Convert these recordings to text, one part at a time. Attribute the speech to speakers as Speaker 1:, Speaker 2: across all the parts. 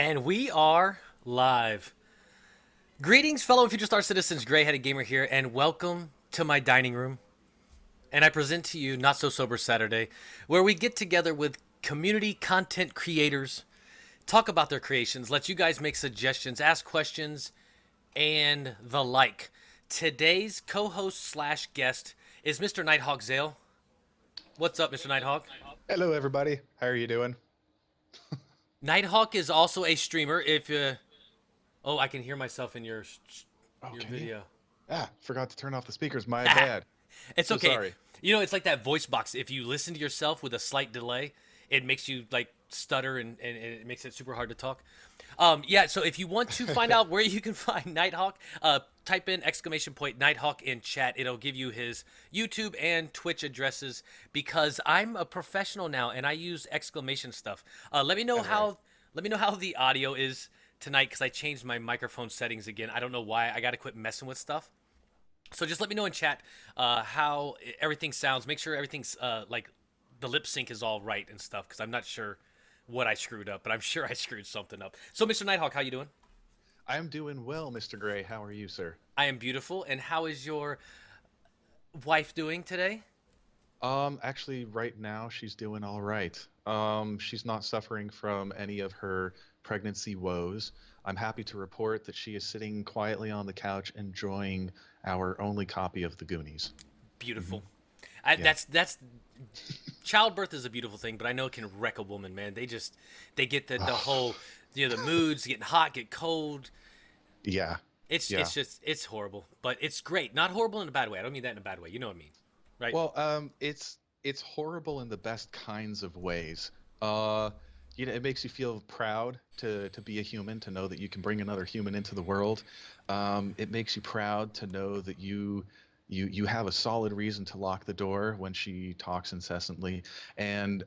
Speaker 1: And we are live. Greetings, fellow Future Star citizens. Gray-headed gamer here, and welcome to my dining room. And I present to you Not So Sober Saturday, where we get together with community content creators, talk about their creations, let you guys make suggestions, ask questions, and the like. Today's co-host slash guest is Mr. Nighthawk Zale. What's up, Mr. Nighthawk?
Speaker 2: Hello, everybody. How are you doing?
Speaker 1: Nighthawk is also a streamer. If oh, I can hear myself in
Speaker 2: Oh,
Speaker 1: your
Speaker 2: can you?
Speaker 1: video.
Speaker 2: Forgot to turn off the speakers. My bad.
Speaker 1: It's
Speaker 2: So
Speaker 1: okay.
Speaker 2: sorry.
Speaker 1: You know, it's like that voice box. If you listen to yourself with a slight delay, it makes you like stutter and it makes it super hard to talk. Yeah, so if you want to find out where you can find Nighthawk, type in exclamation point Nighthawk in chat. It'll give you his YouTube and Twitch addresses because I'm a professional now and I use exclamation stuff. Let me know
Speaker 2: All right.
Speaker 1: how the audio is tonight because I changed my microphone settings again. I don't know why. I got to quit messing with stuff. So just let me know in chat how everything sounds. Make sure everything's like the lip sync is all right and stuff because I'm not sure what I screwed up, but I'm sure I screwed something up. So Mr. Nighthawk, how you doing?
Speaker 2: I'm doing well, Mr. Gray. How are you, sir?
Speaker 1: I am beautiful. And how is your wife doing today?
Speaker 2: Actually, right now she's doing all right. She's not suffering from any of her pregnancy woes. I'm happy to report that she is sitting quietly on the couch enjoying our only copy of The Goonies. Hmm.
Speaker 1: Beautiful.
Speaker 2: Yeah.
Speaker 1: That's childbirth is a beautiful thing, but I know it can wreck a woman, man. They get the whole the moods getting hot, get cold.
Speaker 2: Yeah. Yeah.
Speaker 1: It's horrible, but it's great. Not horrible in a bad way. I don't mean that in a bad way. You know what I mean, right?
Speaker 2: Well, it's horrible in the best kinds of ways. Uh, it makes you feel proud to be a human, to know that you can bring another human into the world. It makes you proud to know that you have a solid reason to lock the door when she talks incessantly, and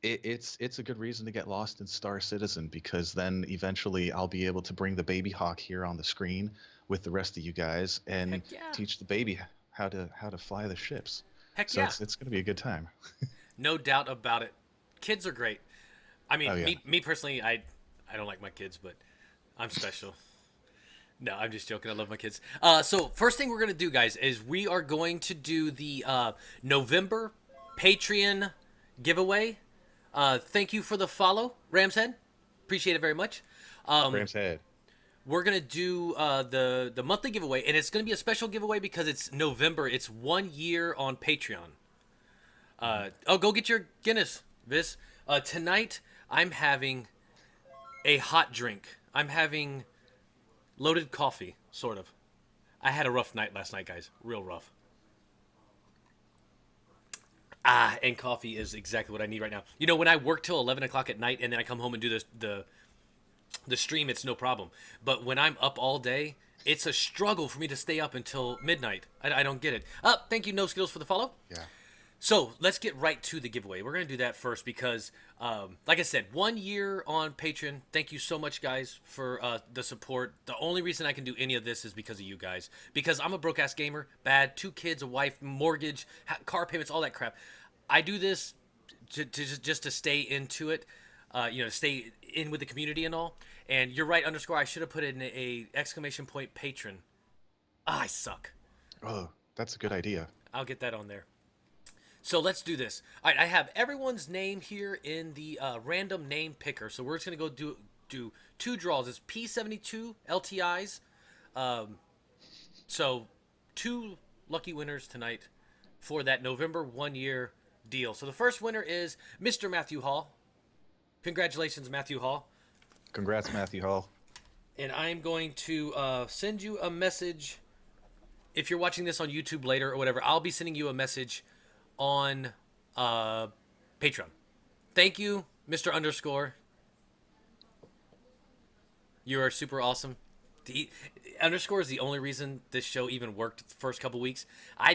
Speaker 2: it's a good reason to get lost in Star Citizen because then eventually I'll be able to bring the baby hawk here on the screen with the rest of you guys and
Speaker 1: Heck yeah,
Speaker 2: teach the baby how to fly the ships.
Speaker 1: heck
Speaker 2: So
Speaker 1: yeah,
Speaker 2: it's going to be a good time.
Speaker 1: no doubt about it. Kids are great. I
Speaker 2: Oh
Speaker 1: mean,
Speaker 2: yeah.
Speaker 1: me personally, I don't like my kids, but I'm special. No, I'm just joking. I love my kids. So first thing we're gonna do, guys, is we are going to do the November Patreon giveaway. Thank you for the follow, Ramshead. Appreciate it very much. Um,
Speaker 2: Ram's head.
Speaker 1: we're gonna do the monthly giveaway, and it's gonna be a special giveaway because it's November. It's 1 year on Patreon. Oh, go get your Guinness, Vis. Tonight I'm having a hot drink. I'm having loaded coffee, sort of. I had a rough night last night, guys. Real rough. And coffee is exactly what I need right now. You know, when I work till 11 o'clock at night and then I come home and do the stream, it's no problem. But when I'm up all day, it's a struggle for me to stay up until midnight. I don't get it. Thank you, No Skills, for the follow.
Speaker 2: Yeah.
Speaker 1: So let's get right to the giveaway. We're going to do that first because, like I said, 1 year on Patreon. Thank you so much, guys, for the support. The only reason I can do any of this is because of you guys. Because I'm a broke ass gamer, bad, 2 kids, a wife, mortgage, car payments, all that crap. I do this just to stay into it, to stay in with the community and all. And you're right, underscore. I should have put in a exclamation point patron. I suck.
Speaker 2: Oh, that's a good idea.
Speaker 1: I'll get that on there. So let's do this. All right, I have everyone's name here in the random name picker. So we're just gonna go do 2 draws. It's P72 LTIs. Um, so 2 lucky winners tonight for that November 1 year deal. So the first winner is Mr. Matthew Hall. Congratulations, Matthew Hall.
Speaker 2: Congrats, Matthew Hall.
Speaker 1: And I'm going to send you a message. If you're watching this on YouTube later or whatever, I'll be sending you a message on Patreon. Thank you, Mr. Underscore. You are super awesome. The underscore is the only reason this show even worked the first couple weeks. I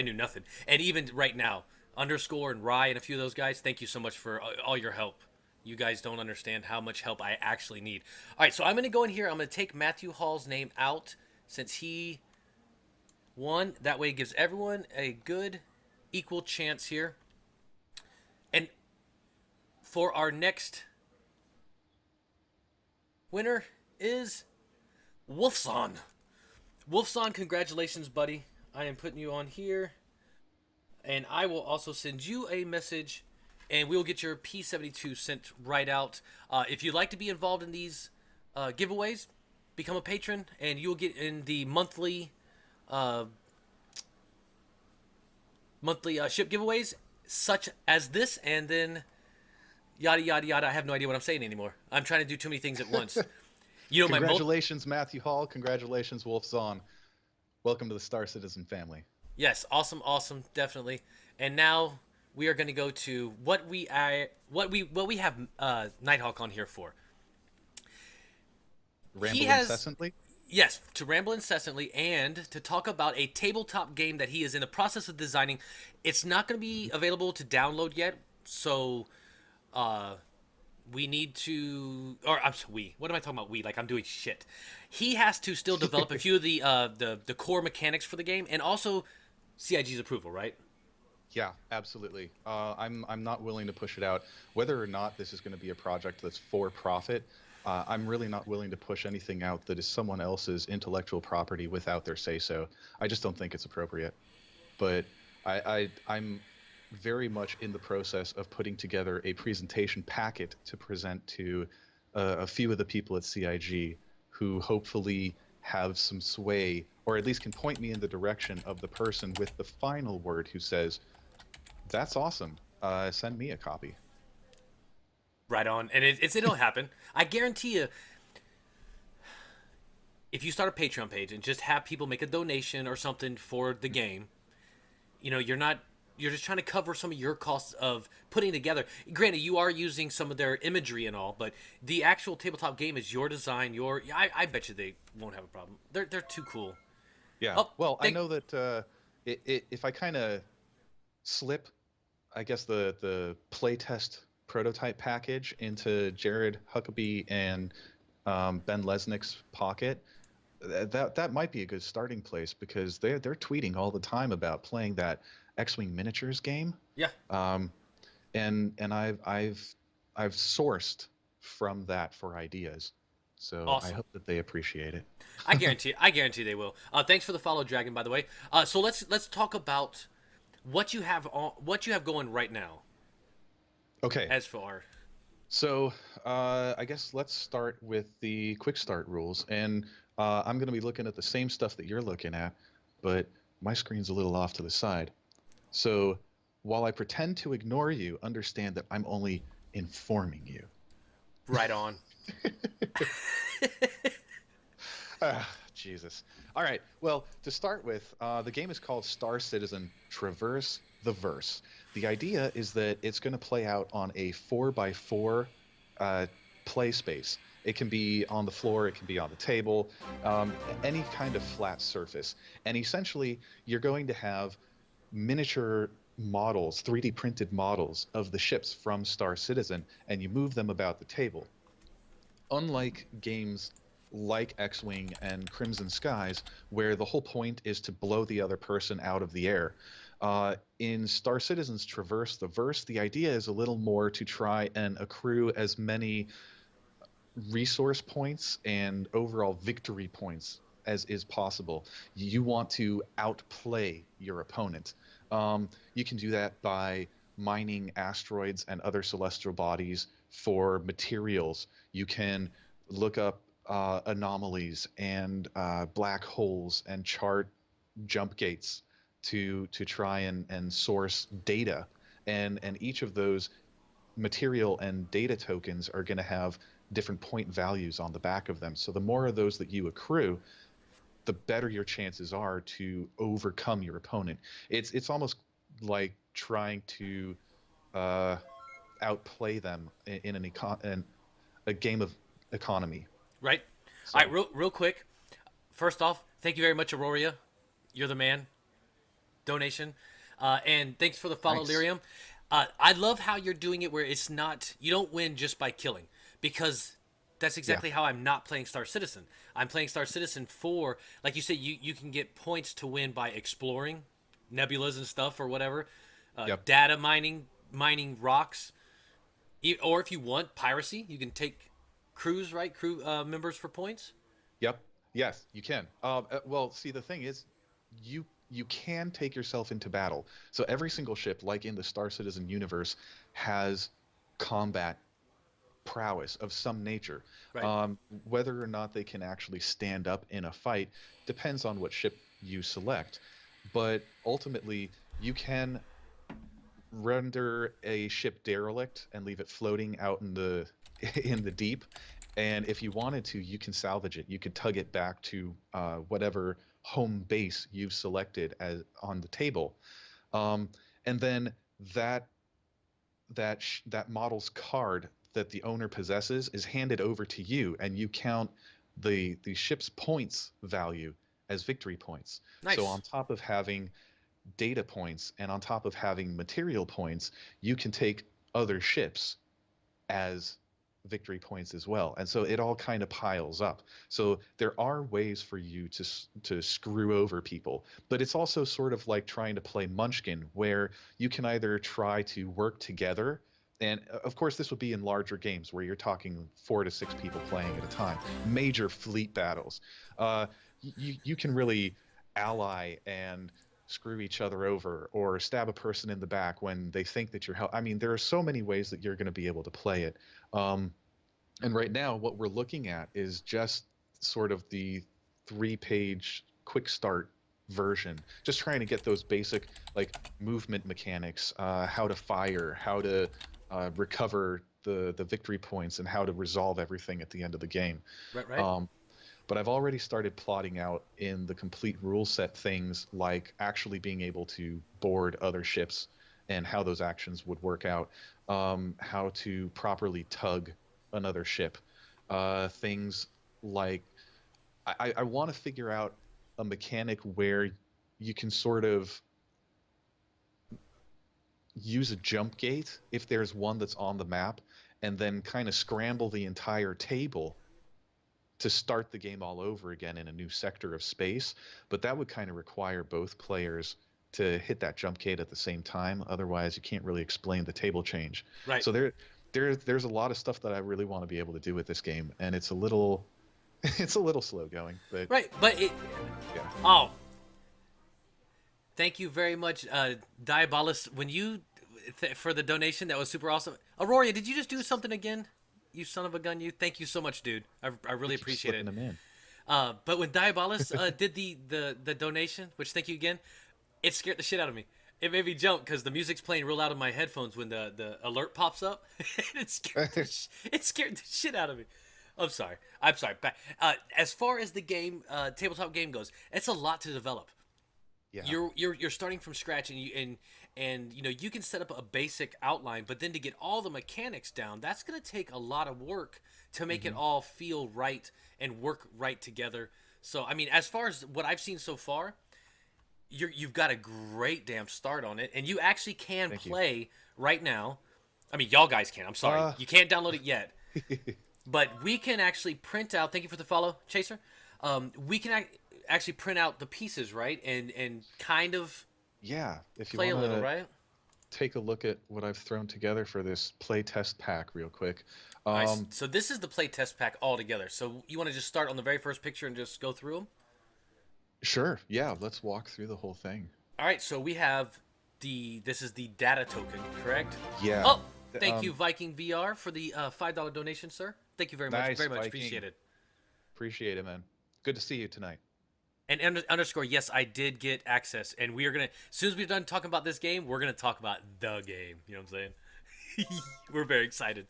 Speaker 1: knew nothing, and even right now, underscore and Rye and a few of those guys. Thank you so much for all your help. You guys don't understand how much help I actually need. All right, so I'm gonna go in here. I'm gonna take Matthew Hall's name out since he won. That way, it gives everyone a good equal chance here. And for our next Winner is Wolfson. Wolfson, congratulations, buddy. I am putting you on here, and I will also send you a message, and we will get your P72 sent right out. If you'd like to be involved in these giveaways, become a patron, and you'll get in the uh, monthly ship giveaways, such as this, and then yada yada yada. I have no idea what I'm saying anymore. I'm trying to do too many things at once. You know,
Speaker 2: Congratulations, Matthew Hall. Congratulations, Wolf Zahn. Welcome to the Star Citizen family.
Speaker 1: Yes, awesome, awesome, definitely. And now we are going to go to what we have Nighthawk on here for.
Speaker 2: Ramble
Speaker 1: He has
Speaker 2: incessantly?
Speaker 1: Yes, to ramble incessantly and to talk about a tabletop game that he is in the process of designing. It's not going to be available to download yet, so uh, we need to. Or I'm sorry, we. What am I talking about? We like I'm doing shit. He has to still develop a few of the core mechanics for the game, and also CIG's approval, right?
Speaker 2: Yeah, absolutely. I'm not willing to push it out. Whether or not this is going to be a project that's for profit, I'm really not willing to push anything out that is someone else's intellectual property without their say-so. I just don't think it's appropriate. But I'm very much in the process of putting together a presentation packet to present to a few of the people at CIG who hopefully have some sway, or at least can point me in the direction of the person with the final word who says, "That's awesome. Send me a copy."
Speaker 1: Right on, and it'll happen. I guarantee you. If you start a Patreon page and just have people make a donation or something for the game, you're just trying to cover some of your costs of putting together. Granted, you are using some of their imagery and all, but the actual tabletop game is your design. I bet you they won't have a problem. They're too cool.
Speaker 2: Yeah.
Speaker 1: Oh,
Speaker 2: Well, I know that if I kind of slip, I guess the playtest prototype package into Jared Huckabee and Ben Lesnick's pocket, that might be a good starting place because they're tweeting all the time about playing that X-wing miniatures game.
Speaker 1: yeah,
Speaker 2: Um, and I've sourced from that for ideas, so I
Speaker 1: awesome.
Speaker 2: hope that they appreciate it.
Speaker 1: I guarantee they will. Thanks for the follow, Dragon. By the way, so let's talk about what you have going right now.
Speaker 2: Okay,
Speaker 1: As for
Speaker 2: so I guess let's start with the quick start rules, and I'm going to be looking at the same stuff that you're looking at, but my screen's a little off to the side. So while I pretend to ignore you, understand that I'm only informing you.
Speaker 1: right on.
Speaker 2: Jesus. All right. Well, to start with, the game is called Star Citizen Traverse the Verse. The idea is that it's going to play out on a 4x4 play space. It can be on the floor, it can be on the table, any kind of flat surface. And essentially, you're going to have miniature models, 3D printed models of the ships from Star Citizen, and you move them about the table. Unlike games like X-Wing and Crimson Skies, where the whole point is to blow the other person out of the air, in Star Citizen's Traverse the Verse, the idea is a little more to try and accrue as many resource points and overall victory points as is possible. You want to outplay your opponent. You can do that by mining asteroids and other celestial bodies for materials. You can look up anomalies and black holes and chart jump gates to try and source data. And each of those material and data tokens are going to have different point values on the back of them. So the more of those that you accrue, the better your chances are to overcome your opponent. It's almost like trying to uh, outplay them in a game of economy.
Speaker 1: Right. All right.
Speaker 2: So
Speaker 1: Real quick. First off, thank you very much, Aurora. You're the man. Donation. And thanks for the follow,
Speaker 2: nice.
Speaker 1: Lyrium. I love how you're doing it where it's not, you don't win just by killing, because that's
Speaker 2: Yeah.
Speaker 1: exactly how I'm not playing Star Citizen. I'm playing Star Citizen for, like you said, you can get points to win by exploring nebulas and stuff or whatever,
Speaker 2: Yep.
Speaker 1: data mining rocks, or if you want piracy, you can take crews, right? Crew members for points.
Speaker 2: Yep. Yes, you can. Well, see, the thing is, you can take yourself into battle. So every single ship, like in the Star Citizen universe, has combat prowess of some nature.
Speaker 1: Right.
Speaker 2: Um, Whether or not they can actually stand up in a fight depends on what ship you select. But ultimately, you can render a ship derelict and leave it floating out in the in the deep. And if you wanted to, you can salvage it. You could tug it back to whatever home base you've selected as on the table, um, and then that that model's card that the owner possesses is handed over to you, and you count the ship's points value as victory points. So
Speaker 1: Nice.
Speaker 2: on top of having data points and on top of having material points, you can take other ships as victory points as well. And so it all kind of piles up. So there are ways for you to screw over people, but it's also sort of like trying to play Munchkin, where you can either try to work together. And of course, this would be in larger games where you're talking 4 to 6 people playing at a time, major fleet battles. You can really ally and screw each other over or stab a person in the back when they think that you're help. I mean, there are so many ways that you're going to be able to play it. Um, and right now, what we're looking at is just sort of the 3-page quick start version, just trying to get those basic like movement mechanics, how to fire, how to recover the victory points, and how to resolve everything at the end of the game.
Speaker 1: Right. Right.
Speaker 2: Um, but I've already started plotting out in the complete rule set things like actually being able to board other ships and how those actions would work out, how to properly tug another ship, things like I want to figure out a mechanic where you can sort of use a jump gate if there's one that's on the map, and then kind of scramble the entire table to start the game all over again in a new sector of space. But that would kind of require both players to hit that jump gate at the same time. Otherwise, you can't really explain the table change.
Speaker 1: Right.
Speaker 2: So there's a lot of stuff that I really want to be able to do with this game, and it's a little it's a little slow going, but
Speaker 1: Right. But it.
Speaker 2: yeah.
Speaker 1: Oh, thank you very much, Diabolus. When you for the donation, that was super awesome. Aurora, did you just do something again? You son of a gun! You. Thank you so much, dude. I really
Speaker 2: Keep
Speaker 1: appreciate
Speaker 2: slipping
Speaker 1: it.
Speaker 2: them in.
Speaker 1: But when Diabolus did the donation, which thank you again, it scared the shit out of me. It made me jump because the music's playing real loud in my headphones when the alert pops up. It scared the shit out of me. I'm sorry. I'm sorry. As far as the game, tabletop game goes, it's a lot to develop.
Speaker 2: Yeah.
Speaker 1: You're starting from scratch, and you know you can set up a basic outline, but then to get all the mechanics down, that's going to take a lot of work to make it all feel right and work right together. So I mean, as far as what I've seen so far, you've got a great damn start on it, and you actually can
Speaker 2: Thank you.
Speaker 1: play right now. I mean, y'all guys can. I'm sorry,
Speaker 2: Uh,
Speaker 1: you can't download it yet, but we can actually print out. Thank you for the follow, Chaser. We can actually print out the pieces, right, and kind of
Speaker 2: yeah, if you
Speaker 1: play a
Speaker 2: want
Speaker 1: little,
Speaker 2: to
Speaker 1: right?
Speaker 2: take a look at what I've thrown together for this play test pack real quick.
Speaker 1: Nice. So this is the play test pack all together. So you want to just start on the very first picture and just go through them?
Speaker 2: Sure, yeah, let's walk through the whole thing.
Speaker 1: All right. So we have this is the data token, correct?
Speaker 2: Yeah.
Speaker 1: Oh,
Speaker 2: th-
Speaker 1: thank you,
Speaker 2: um,
Speaker 1: Viking VR, for the $5 donation, sir. Thank you very much.
Speaker 2: Nice,
Speaker 1: Very much
Speaker 2: Viking.
Speaker 1: appreciate it.
Speaker 2: Appreciate it, man. Good to see you tonight.
Speaker 1: And underscore, yes, I did get access, and we are gonna. As soon as we're done talking about this game, we're gonna talk about the game. You know what I'm saying? We're very excited.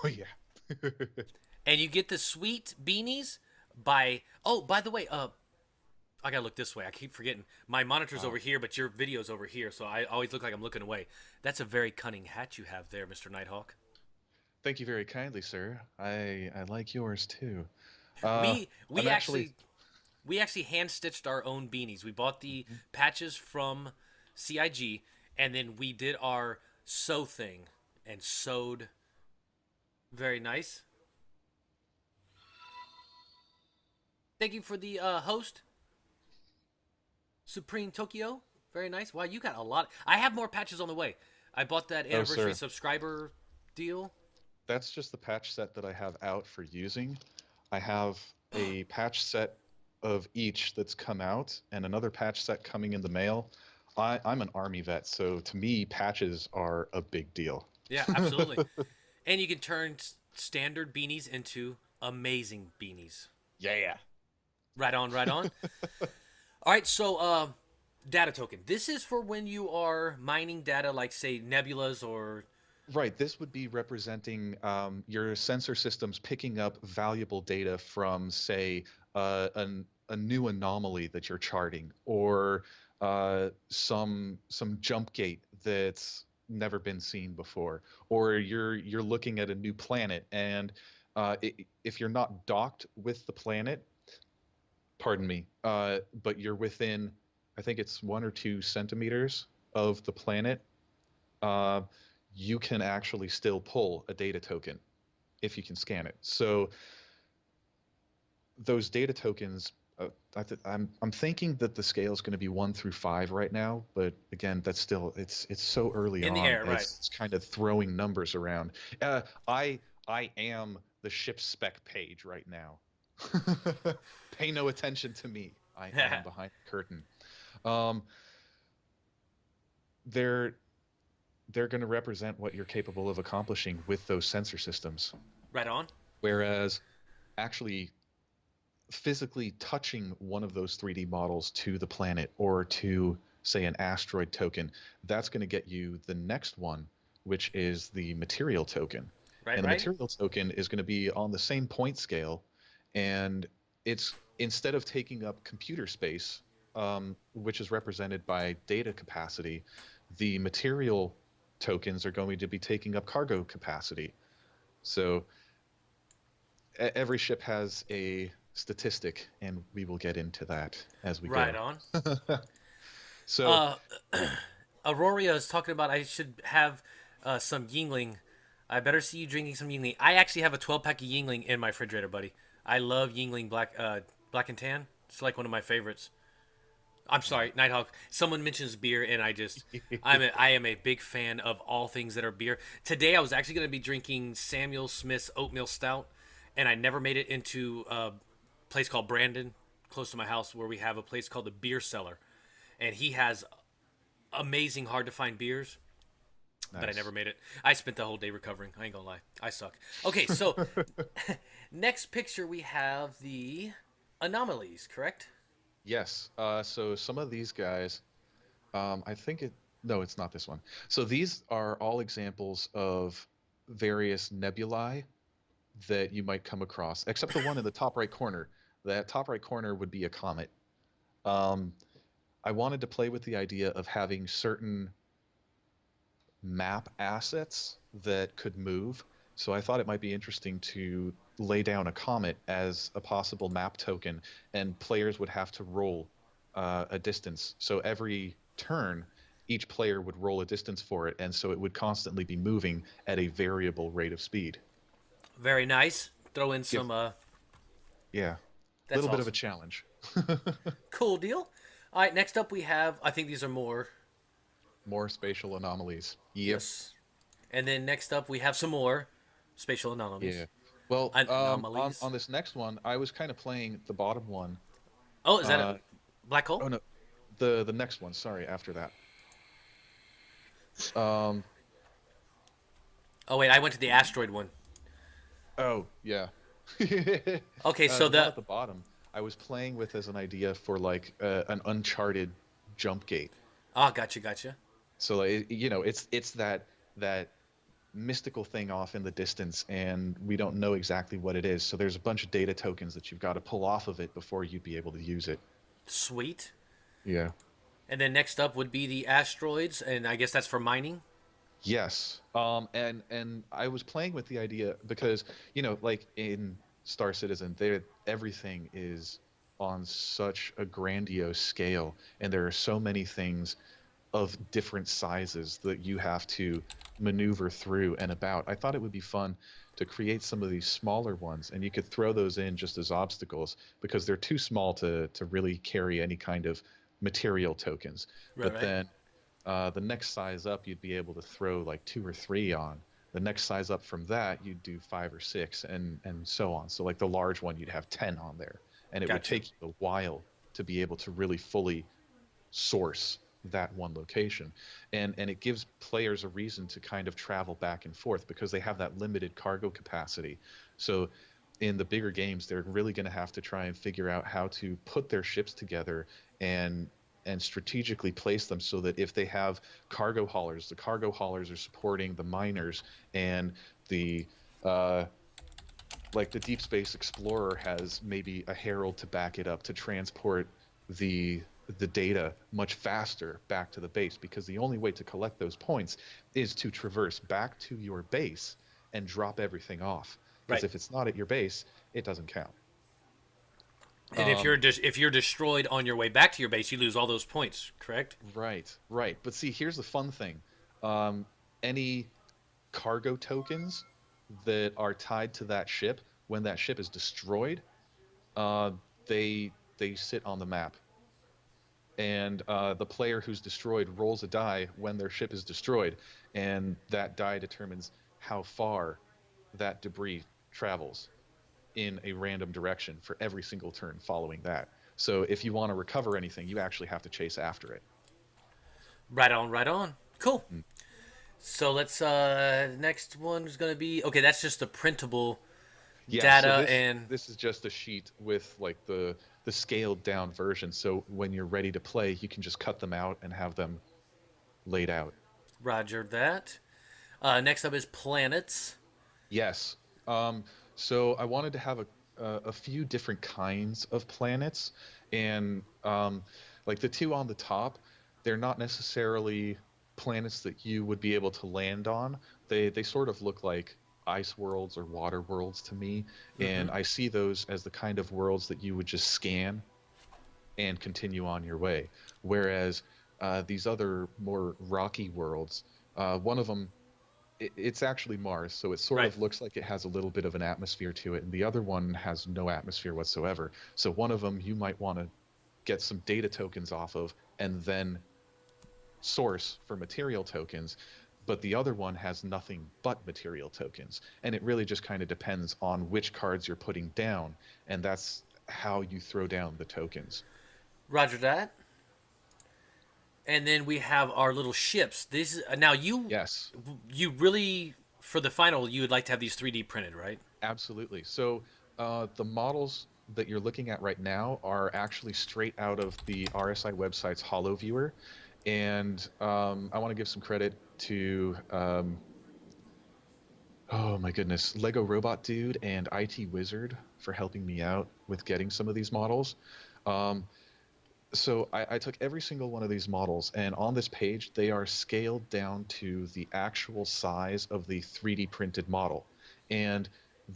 Speaker 2: Oh yeah.
Speaker 1: And you get the sweet beanies by. Oh, by the way, I gotta look this way. I keep forgetting. My monitor's over here, but your video's over here, so I always look like I'm looking away. That's a very cunning hat you have there, Mr. Nighthawk.
Speaker 2: Thank you very kindly, sir. I like yours too. Uh,
Speaker 1: We
Speaker 2: I'm actually
Speaker 1: actually hand stitched our own beanies. We bought the patches from CIG, and then we did our sew thing and sewed. Very nice. Thank you for the host, Supreme Tokyo. Very nice. Wow, you got a lot. I have more patches on the way. I bought that
Speaker 2: Oh,
Speaker 1: anniversary
Speaker 2: sir.
Speaker 1: subscriber deal.
Speaker 2: that's just the patch set that I have out for using. I have a patch set of each that's come out and another patch set coming in the mail. I'm an army vet, so to me, patches are a big deal.
Speaker 1: Yeah, absolutely. And you can turn standard beanies into amazing beanies.
Speaker 2: Yeah.
Speaker 1: Right on, right on. All right, so data token. This is for when you are mining data, like say nebulas or
Speaker 2: Right. This would be representing your sensor systems picking up valuable data from, say, a new anomaly that you're charting, or some jump gate that's never been seen before, or you're looking at a new planet, and if you're not docked with the planet, pardon me, but you're within, I think it's 1 or 2 centimeters of the planet, uh, you can actually still pull a data token if you can scan it. So those data tokens, I'm thinking that the scale is going to be 1 through 5 right now, but again, that's still it's so early
Speaker 1: in the
Speaker 2: on.
Speaker 1: air, right?
Speaker 2: It's kind of throwing numbers around. Uh, I I am the ship spec page right now. Pay no attention to me. I am behind the curtain. Um, they're they're going to represent what you're capable of accomplishing with those sensor systems.
Speaker 1: Right on.
Speaker 2: Whereas actually physically touching one of those 3D models to the planet or to, say, an asteroid token, that's going to get you the next one, which is the material token.
Speaker 1: Right,
Speaker 2: And the
Speaker 1: right.
Speaker 2: material token is going to be on the same point scale. And it's, instead of taking up computer space, which is represented by data capacity, the material tokens are going to be taking up cargo capacity. So every ship has a statistic, and we will get into that as we
Speaker 1: Right
Speaker 2: go.
Speaker 1: on.
Speaker 2: So,
Speaker 1: Uh, Aurora is talking about I should have some Yingling. I better see you drinking some Yingling. I actually have a 12 pack of Yingling in my refrigerator, buddy. I love Yingling black and tan. It's like one of my favorites. I'm sorry, Nighthawk. Someone mentions beer, and I am a big fan of all things that are beer. Today, I was actually going to be drinking Samuel Smith's oatmeal stout, and I never made it into a place called Brandon, close to my house, where we have a place called the Beer Cellar, and he has amazing, hard to find beers. But I never
Speaker 2: nice.
Speaker 1: made it. I spent the whole day recovering. I ain't gonna lie, I suck. Okay, so next picture we have the anomalies, correct?
Speaker 2: Yes. So some of these guys, I think it, no, it's not this one. So these are all examples of various nebulae that you might come across, except the one in the top right corner. That top right corner would be a comet. Um, I wanted to play with the idea of having certain map assets that could move. So I thought it might be interesting to lay down a comet as a possible map token, and players would have to roll a distance. So every turn, each player would roll a distance for it, and so it would constantly be moving at a variable rate of speed.
Speaker 1: Very nice. Throw in
Speaker 2: Give,
Speaker 1: some.
Speaker 2: yeah, a
Speaker 1: That's
Speaker 2: little bit of a
Speaker 1: awesome.
Speaker 2: challenge.
Speaker 1: Cool deal. All right, next up we have. I think these are more.
Speaker 2: More spatial anomalies. Yep.
Speaker 1: Yes. And then next up we have some more spatial anomalies.
Speaker 2: Yeah. Well, on
Speaker 1: Anomalies.
Speaker 2: this next one, I was kind of playing the bottom one.
Speaker 1: Oh, is that a
Speaker 2: Uh,
Speaker 1: black hole?
Speaker 2: oh no, the next one. Sorry, after that. Um.
Speaker 1: Oh wait, I went to the asteroid one.
Speaker 2: Oh yeah.
Speaker 1: Okay, so
Speaker 2: The one
Speaker 1: the.
Speaker 2: at the bottom, I was playing with as an idea for like an uncharted jump gate.
Speaker 1: Oh, gotcha, gotcha.
Speaker 2: So like, it's that mystical thing off in the distance, and we don't know exactly what it is. So there's a bunch of data tokens that you've got to pull off of it before you'd be able to use it.
Speaker 1: Sweet.
Speaker 2: Yeah.
Speaker 1: And then next up would be the asteroids, and I guess that's for mining.
Speaker 2: Yes. And I was playing with the idea because, like in Star Citizen, there everything is on such a grandiose scale, and there are so many things of different sizes that you have to maneuver through and about. I thought it would be fun to create some of these smaller ones, and you could throw those in just as obstacles because they're too small to really carry any kind of material tokens.
Speaker 1: Right,
Speaker 2: But
Speaker 1: right.
Speaker 2: then the next size up, you'd be able to throw like 2 or 3 on. The next size up from that, you'd do 5 or 6, and so on. So like the large one, you'd have 10 on there, and it would
Speaker 1: Gotcha.
Speaker 2: take you a while to be able to really fully source that one location. And it gives players a reason to kind of travel back and forth because they have that limited cargo capacity. So in the bigger games, they're really going to have to try and figure out how to put their ships together and and strategically place them so that if they have cargo haulers, the cargo haulers are supporting the miners, and the uh, like the Deep Space Explorer has maybe a herald to back it up to transport the the data much faster back to the base, because the only way to collect those points is to traverse back to your base and drop everything off, because
Speaker 1: Right.
Speaker 2: if it's not at your base, it doesn't count.
Speaker 1: And if
Speaker 2: um,
Speaker 1: if you're destroyed on your way back to your base, you lose all those points. Correct.
Speaker 2: right, but see, here's the fun thing. um, any cargo tokens that are tied to that ship, when that ship is destroyed, uh, they sit on the map, and the player who's destroyed rolls a die when their ship is destroyed, and that die determines how far that debris travels in a random direction for every single turn following that. So if you want to recover anything, you actually have to chase after it.
Speaker 1: Right on. Right on. Cool.
Speaker 2: Mm.
Speaker 1: So let's next one is going to be okay, that's just the printable
Speaker 2: Yeah, so
Speaker 1: data
Speaker 2: this
Speaker 1: and
Speaker 2: this is just a sheet with like the scaled down version. So when you're ready to play, you can just cut them out and have them laid out.
Speaker 1: Roger that. Next up is planets.
Speaker 2: Yes. Um, so I wanted to have a few different kinds of planets, and like the two on the top, they're not necessarily planets that you would be able to land on. They sort of look like ice worlds or water worlds to me,
Speaker 1: Mm-hmm.
Speaker 2: and I see those as the kind of worlds that you would just scan and continue on your way. Whereas these other more rocky worlds, one of them, it's actually Mars, so it sort
Speaker 1: Right.
Speaker 2: of looks like it has a little bit of an atmosphere to it, and the other one has no atmosphere whatsoever. So one of them you might want to get some data tokens off of and then source for material tokens, but the other one has nothing but material tokens. And it really just kind of depends on which cards you're putting down, and that's how you throw down the tokens.
Speaker 1: Roger that. And then we have our little ships. This now
Speaker 2: Yes.
Speaker 1: you really for the final you would like to have these 3D printed, right?
Speaker 2: Absolutely. So the models that you're looking at right now are actually straight out of the RSI website's Holo Viewer, and I want to give some credit to oh my goodness, Lego Robot Dude and IT Wizard for helping me out with getting some of these models. Um, so I took every single one of these models, and on this page, they are scaled down to the actual size of the 3D printed model. And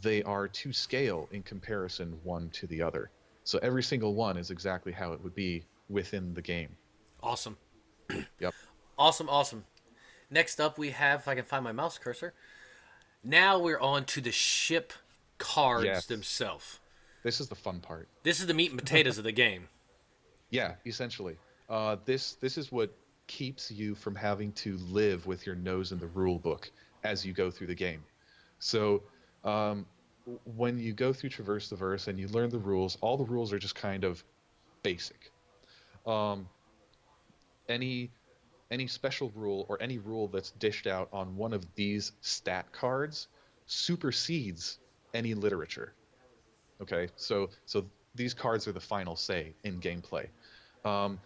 Speaker 2: they are to scale in comparison one to the other. So every single one is exactly how it would be within the game.
Speaker 1: Awesome.
Speaker 2: Yep.
Speaker 1: Awesome, awesome. Next up we have, if I can find my mouse cursor. Now we're on to the ship cards
Speaker 2: Yes.
Speaker 1: themselves.
Speaker 2: This is the fun part.
Speaker 1: This is the meat and potatoes of the game.
Speaker 2: Yeah, essentially. This is what keeps you from having to live with your nose in the rule book as you go through the game. So um, when you go through Traverse the Verse and you learn the rules, all the rules are just kind of basic. Um, any any special rule or any rule that's dished out on one of these stat cards supersedes any literature. Okay, so these cards are the final say in gameplay. Um,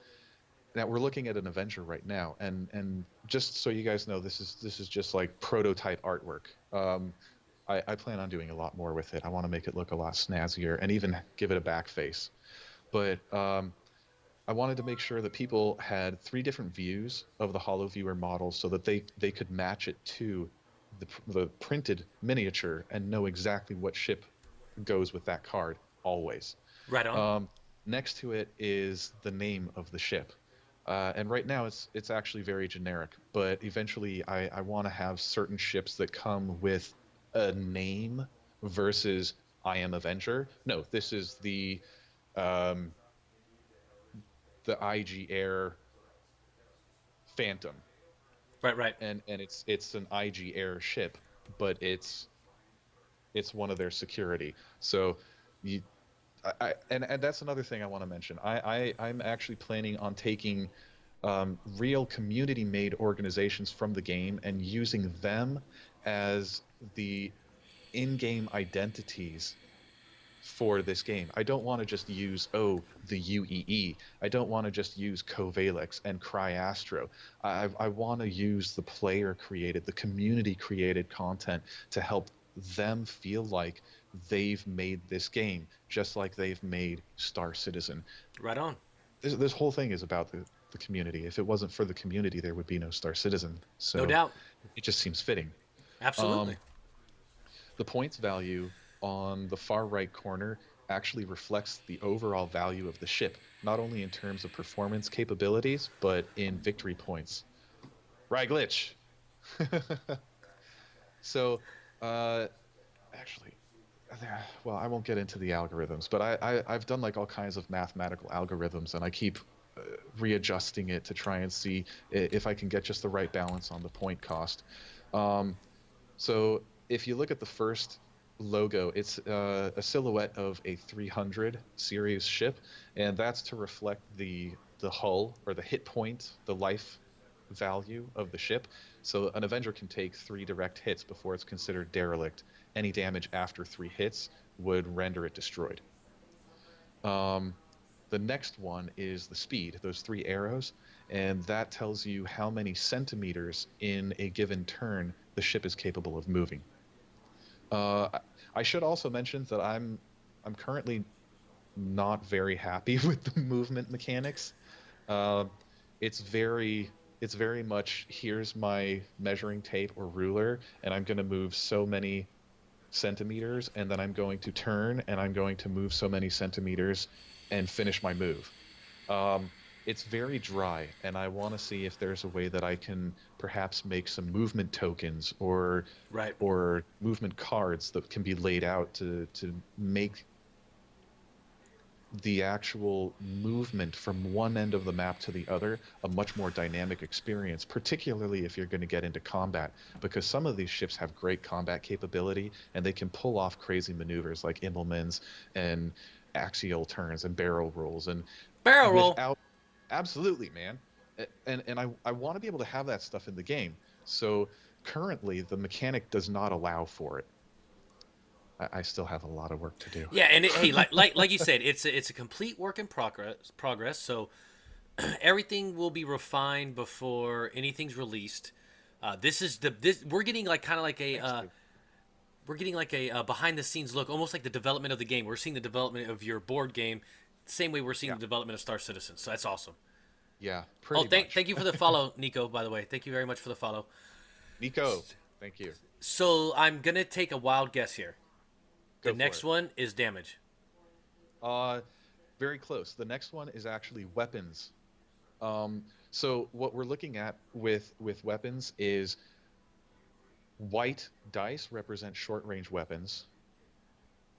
Speaker 2: Now we're looking at an Avenger right now, and just so you guys know, this is just like prototype artwork. I plan on doing a lot more with it. I want to make it look a lot snazzier and even give it a back face. But I wanted to make sure that people had three different views of the Holo Viewer model so that they could match it to the printed miniature and know exactly what ship goes with that card always.
Speaker 1: Right on.
Speaker 2: Um, Next to it is the name of the ship. And right now it's actually very generic, but eventually I want to have certain ships that come with a name versus I am Avenger. No, this is um, the IG Air Phantom,
Speaker 1: Right, right.
Speaker 2: and it's an IG Air ship. but it's one of their security. So you and that's another thing I want to mention. I'm actually planning on taking real community-made organizations from the game and using them as the in-game identities for this game. I don't want to just use the UEE. I don't want to just use Covalex and Cryastro. I want to use the player created, the community created content to help them feel like they've made this game, just like they've made Star Citizen.
Speaker 1: Right on.
Speaker 2: This whole thing is about the community. If it wasn't for the community, there would be no Star Citizen.
Speaker 1: No
Speaker 2: So
Speaker 1: doubt.
Speaker 2: it just seems fitting.
Speaker 1: Absolutely.
Speaker 2: Um, the points value on the far right corner actually reflects the overall value of the ship, not only in terms of performance capabilities, but in victory points. Right glitch. So, uh, actually, well, I won't get into the algorithms, but I've done like all kinds of mathematical algorithms, and I keep readjusting it to try and see if I can get just the right balance on the point cost. Um, so if you look at the first logo, it's a silhouette of a 300 series ship, and that's to reflect the hull or the hit point, the life value of the ship. So an Avenger can take 3 direct hits before it's considered derelict. Any damage after 3 hits would render it destroyed. Um, the next one is the speed, those 3 arrows, and that tells you how many centimeters in a given turn the ship is capable of moving. Uh, I should also mention that I'm currently not very happy with the movement mechanics. Uh, it's very it's very much here's my measuring tape or ruler, and I'm going to move so many centimeters, and then I'm going to turn, and I'm going to move so many centimeters, and finish my move. Um, it's very dry, and I want to see if there's a way that I can perhaps make some movement tokens
Speaker 1: Right.
Speaker 2: or movement cards that can be laid out to make the actual movement from one end of the map to the other a much more dynamic experience, particularly if you're going to get into combat, because some of these ships have great combat capability and they can pull off crazy maneuvers like Immelmans and axial turns and barrel rolls and
Speaker 1: Barrel roll.
Speaker 2: without absolutely, man. And I want to be able to have that stuff in the game. So currently the mechanic does not allow for it. I still have a lot of work to do.
Speaker 1: Yeah, and hey, like you said, it's a complete work in progress. So everything will be refined before anything's released. This is this we're getting like kind of like a
Speaker 2: Thanks, dude.
Speaker 1: we're getting like a behind the scenes look, almost like the development of the game. We're seeing the development of your board game, same way we're seeing
Speaker 2: Yeah,
Speaker 1: the development of Star Citizen. So that's awesome.
Speaker 2: yeah,
Speaker 1: Oh,
Speaker 2: pretty
Speaker 1: thank
Speaker 2: much.
Speaker 1: thank you for the follow, Nico. By the way, thank you very much for the follow.
Speaker 2: Nico, thank you.
Speaker 1: So I'm gonna take a wild guess here. The
Speaker 2: Go for
Speaker 1: next
Speaker 2: it.
Speaker 1: one is damage.
Speaker 2: Uh, very close. The next one is actually weapons. So what we're looking at with weapons is white dice represent short range weapons,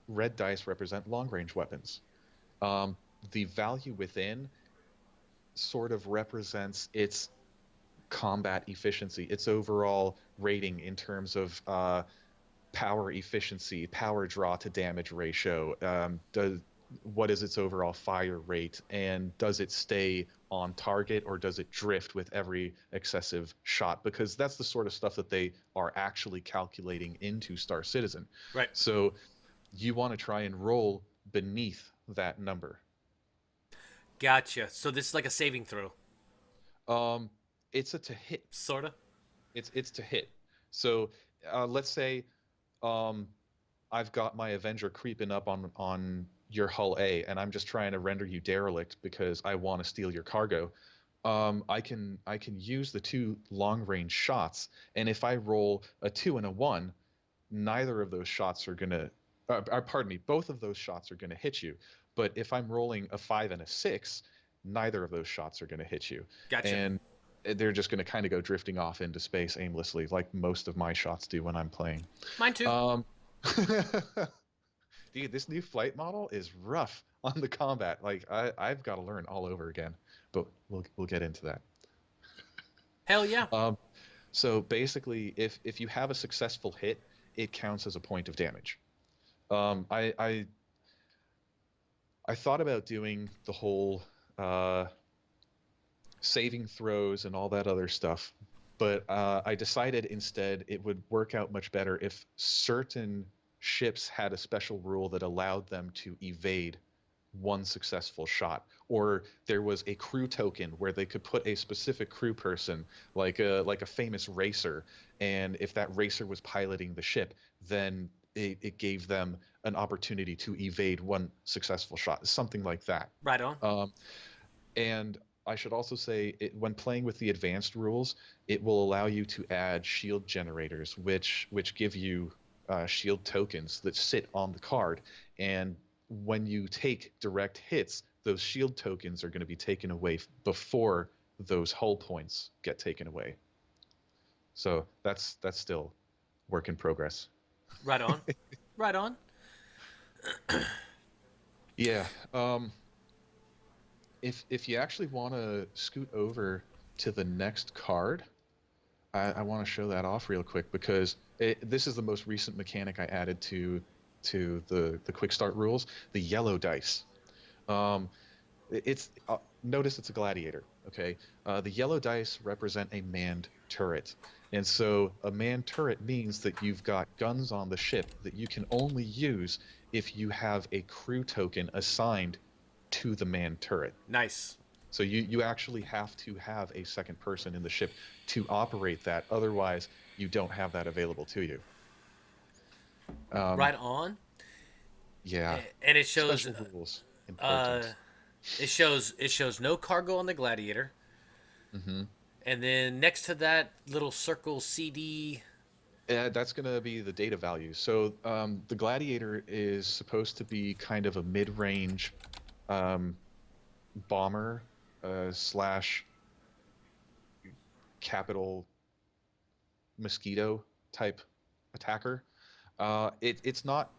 Speaker 2: red dice represent long range weapons. Um, the value within sort of represents its combat efficiency, its overall rating in terms of power efficiency, power draw to damage ratio. What is its overall fire rate, and does it stay on target or does it drift with every excessive shot? Because that's the sort of stuff that they are actually calculating into Star Citizen.
Speaker 1: Right.
Speaker 2: So you want to try and roll beneath that number.
Speaker 1: Gotcha. So this is like a saving throw,
Speaker 2: Um, it's a to hit.
Speaker 1: sorta.
Speaker 2: It's to hit. So let's say um, I've got my Avenger creeping up on your hull A, and I'm just trying to render you derelict because I want to steal your cargo. I can use the 2 long range shots, and if I roll a 2 and a 1, neither of those shots are gonna. Pardon me, both of those shots are gonna hit you. But if I'm rolling a 5 and a 6, neither of those shots are gonna hit you,
Speaker 1: Gotcha.
Speaker 2: and they're just gonna kind of go drifting off into space aimlessly, like most of my shots do when I'm playing.
Speaker 1: Mine too.
Speaker 2: Um, Dude, this new flight model is rough on the combat. Like I've got to learn all over again, but we'll get into that.
Speaker 1: Hell yeah.
Speaker 2: Um, so basically, if you have a successful hit, it counts as a point of damage. I thought about doing the whole uh, saving throws and all that other stuff, but I decided instead it would work out much better if certain ships had a special rule that allowed them to evade one successful shot, or there was a crew token where they could put a specific crew person, like a famous racer, and if that racer was piloting the ship, then it gave them an opportunity to evade one successful shot, something like that.
Speaker 1: Right on.
Speaker 2: Um, and I should also say, when playing with the advanced rules, it will allow you to add shield generators, which give you shield tokens that sit on the card. And when you take direct hits, those shield tokens are going to be taken away before those hull points get taken away. So that's still work in progress.
Speaker 1: Right on. Right on.
Speaker 2: Yeah. If you actually want to scoot over to the next card, I want to show that off real quick because this is the most recent mechanic I added to the quick start rules. The yellow dice. Um, it's notice it's a gladiator. Okay, the yellow dice represent a manned turret, and so a manned turret means that you've got guns on the ship that you can only use if you have a crew token assigned to the manned turret.
Speaker 1: Nice.
Speaker 2: So you actually have to have a second person in the ship to operate that. Otherwise, you don't have that available to you.
Speaker 1: Right on.
Speaker 2: Yeah.
Speaker 1: And it shows
Speaker 2: Special rules.
Speaker 1: uh
Speaker 2: Important.
Speaker 1: it shows no cargo on the gladiator.
Speaker 2: Hmm.
Speaker 1: And then next to that little circle CD.
Speaker 2: That's going to be the data value. So the Gladiator is supposed to be kind of a mid-range um, bomber slash capital mosquito type attacker. It's not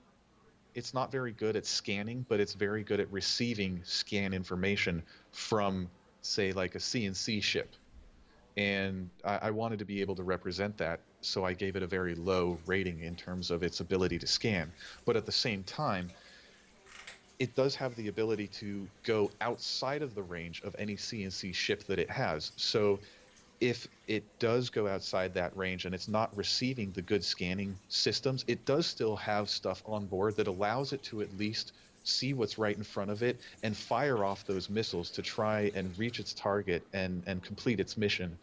Speaker 2: very good at scanning, but it's very good at receiving scan information from, say, like a CNC ship. And I wanted to be able to represent that, so I gave it a very low rating in terms of its ability to scan. But at the same time, it does have the ability to go outside of the range of any CNC ship that it has. So if it does go outside that range and it's not receiving the good scanning systems, it does still have stuff on board that allows it to at least see what's right in front of it and fire off those missiles to try and reach its target and complete its mission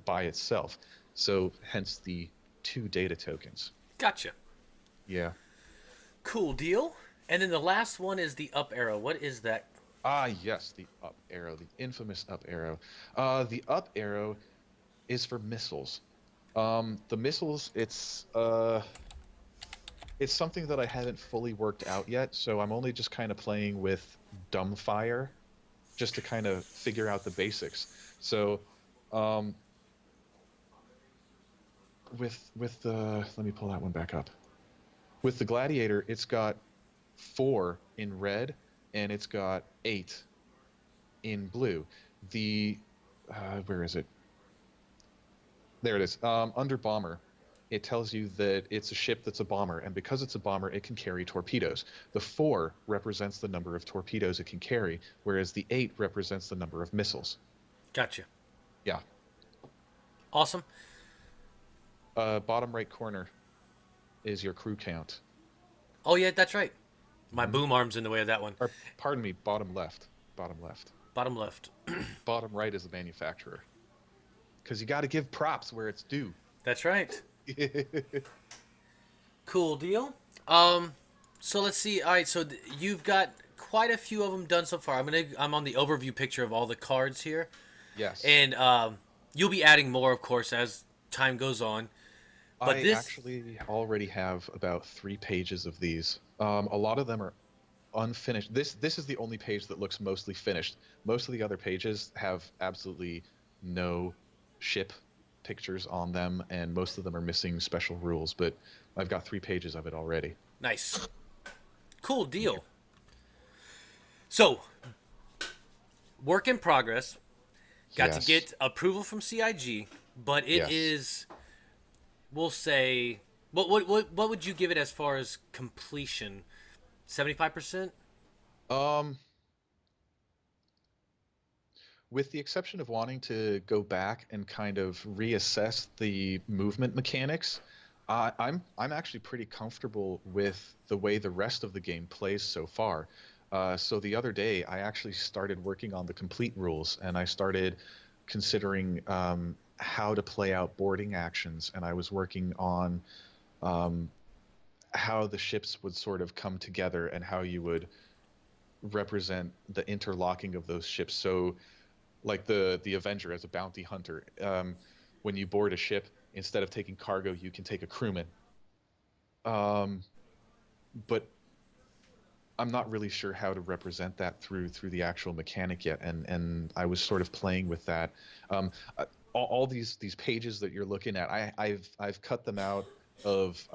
Speaker 2: by itself. So hence the 2 data tokens.
Speaker 1: Gotcha.
Speaker 2: Yeah.
Speaker 1: Cool deal. And then the last one is the up arrow. What is that?
Speaker 2: Ah, yes, the up arrow, the infamous up arrow. The up arrow is for missiles. The missiles, it's something that I haven't fully worked out yet, so I'm only just kind of playing with dumbfire, just to kind of figure out the basics. So, um, with the let me pull that one back up. With the Gladiator, it's got 4 in red, and it's got 8 in blue. The where is it? There it is. Under bomber, it tells you that it's a ship that's a bomber, and because it's a bomber, it can carry torpedoes. The 4 represents the number of torpedoes it can carry, whereas the 8 represents the number of missiles.
Speaker 1: Gotcha.
Speaker 2: Yeah.
Speaker 1: Awesome.
Speaker 2: Bottom right corner is your crew count.
Speaker 1: Oh yeah, that's right. My boom arm's in the way of that one.
Speaker 2: Or, pardon me, bottom left. Bottom left.
Speaker 1: Bottom left.
Speaker 2: Bottom right is the manufacturer. Because you got to give props where it's due.
Speaker 1: That's right. Cool deal. So let's see. All right, so you've got quite a few of them done so far. I'm on the overview picture of all the cards here,
Speaker 2: Yes.
Speaker 1: and you'll be adding more, of course, as time goes on. But
Speaker 2: I
Speaker 1: this,
Speaker 2: actually already have about 3 pages of these. A lot of them are unfinished. This is the only page that looks mostly finished. Most of the other pages have absolutely no ship pictures on them, and most of them are missing special rules. But I've got 3 pages of it already.
Speaker 1: nice, cool deal. So, work in progress. Got to
Speaker 2: Yes.
Speaker 1: get approval from CIG, but it
Speaker 2: Yes.
Speaker 1: is, we'll say, What would you give it as far as completion? 75%?
Speaker 2: Um, with the exception of wanting to go back and kind of reassess the movement mechanics, I'm actually pretty comfortable with the way the rest of the game plays so far. So the other day, I actually started working on the complete rules, and I started considering how to play out boarding actions, and I was working on um, how the ships would sort of come together and how you would represent the interlocking of those ships. So like the Avenger as a bounty hunter. When you board a ship, instead of taking cargo, you can take a crewman. Um, but I'm not really sure how to represent that through the actual mechanic yet, and I was sort of playing with that. All these pages that you're looking at, I've cut them out of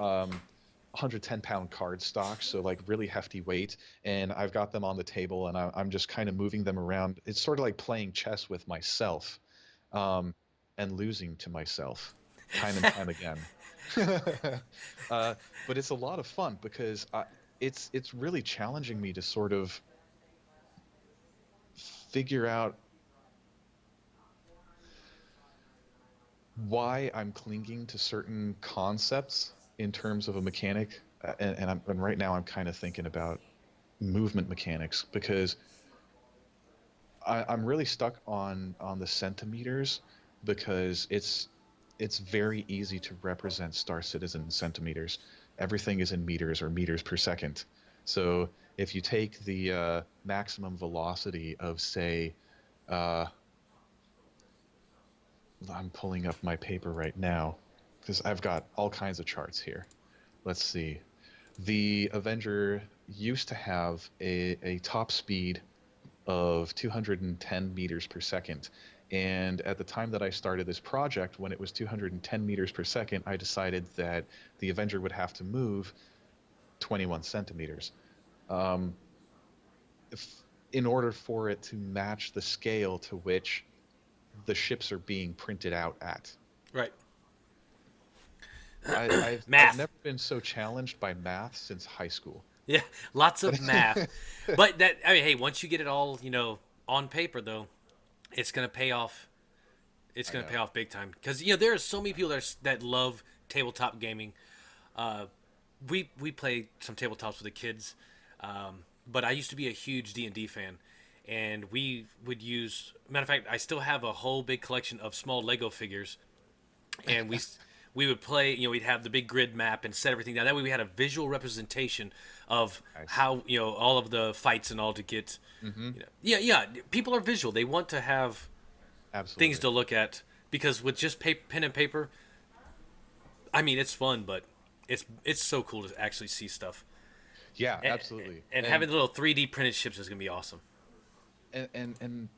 Speaker 2: 110-pound card stock, so like really hefty weight, and I've got them on the table, and I'm just kind of moving them around. It's sort of like playing chess with myself, um, and losing to myself, time and time again. uh, but it's a lot of fun because it's really challenging me to sort of figure out why I'm clinging to certain concepts in terms of a mechanic, and right now I'm kind of thinking about movement mechanics because I'm really stuck on the centimeters because it's very easy to represent Star Citizen in centimeters. Everything is in meters or meters per second. So if you take the maximum velocity of, say, uh, I'm pulling up my paper right now because I've got all kinds of charts here. Let's see. The Avenger used to have a top speed of 210 meters per second. And at the time that I started this project, when it was 210 meters per second, I decided that the Avenger would have to move 21 centimeters. Um, if, in order for it to match the scale to which the ships are being printed out at.
Speaker 1: Right.
Speaker 2: I've
Speaker 1: Math.
Speaker 2: never been so challenged by math since high school.
Speaker 1: Yeah, lots of math. But that, I mean, hey, once you get it all, on paper though, it's gonna pay off. It's
Speaker 2: I
Speaker 1: gonna pay
Speaker 2: know.
Speaker 1: off big time because there are so many people that love tabletop gaming. Uh, we play some tabletops with the kids, but I used to be a huge D&D fan, and we would use. Matter of fact, I still have a whole big collection of small Lego figures, and we would play. We'd have the big grid map and set everything down. That way, we had a visual representation of
Speaker 2: Nice.
Speaker 1: how all of the fights and all to get.
Speaker 2: Mm-hmm.
Speaker 1: Yeah, yeah. People are visual. They want to have things
Speaker 2: Absolutely.
Speaker 1: to look at because with just pen and paper, I mean, it's fun, but it's so cool to actually see stuff.
Speaker 2: Yeah,
Speaker 1: And,
Speaker 2: absolutely.
Speaker 1: and having little 3D printed ships is gonna be awesome.
Speaker 2: And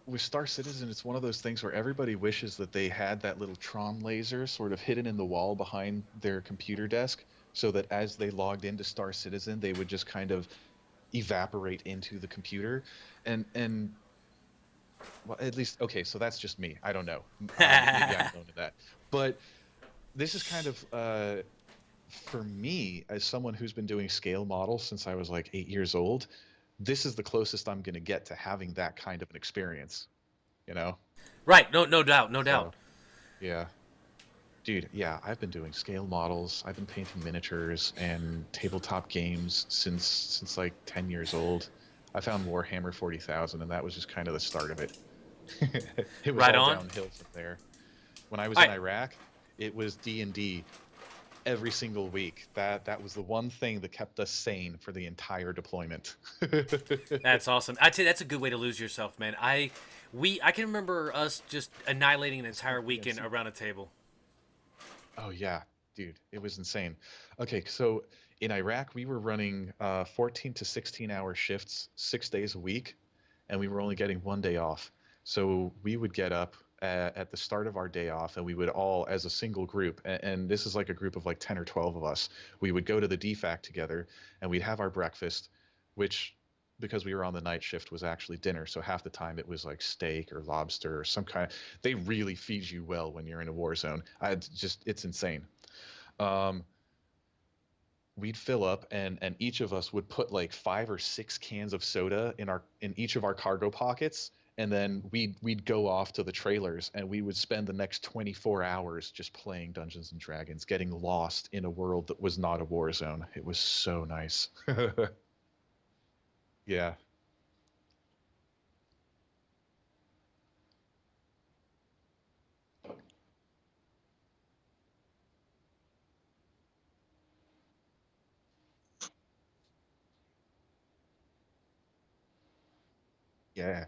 Speaker 2: with Star Citizen, it's one of those things where everybody wishes that they had that little Tron laser sort of hidden in the wall behind their computer desk, so that as they logged into Star Citizen, they would just kind of evaporate into the computer. And well, at least okay, so that's just me. I don't know. Maybe I'm alone in that. But this is kind of for me, as someone who's been doing scale models since I was like 8 years old, this is the closest I'm going to get to having that kind of an experience, you know?
Speaker 1: Right? No, no doubt, no doubt.
Speaker 2: So, yeah. Dude, yeah, I've been doing scale models. I've been painting miniatures and tabletop games since like 10 years old. I found Warhammer 40,000 and that was just kind of the start of it. It was
Speaker 1: Right
Speaker 2: all
Speaker 1: on.
Speaker 2: downhill from there. When I was
Speaker 1: All
Speaker 2: in
Speaker 1: right,
Speaker 2: Iraq, it was D&D every single week. That was the one thing that kept us sane for the entire deployment.
Speaker 1: that's awesome. I'd say that's a good way to lose yourself, man. I can remember us just annihilating an entire
Speaker 2: Smart
Speaker 1: weekend
Speaker 2: PMC.
Speaker 1: around a table.
Speaker 2: Oh yeah, dude, it was insane. Okay, so in Iraq, we were running 14 to 16-hour shifts, 6 days a week, and we were only getting one day off. So we would get up at the start of our day off, and we would all, as a single group, and this is like a group of like 10 or 12 of us, we would go to the DFAC together, and we'd have our breakfast, which, because we were on the night shift, was actually dinner. So half the time it was like steak or lobster or some kind. They really feed you well when you're in a war zone. It's insane. Um, we'd fill up, and each of us would put like 5 or 6 cans of soda in each of our cargo pockets, and then we'd go off to the trailers, and we would spend the next 24 hours just playing Dungeons and Dragons, getting lost in a world that was not a war zone. It was so nice. Yeah. Yeah.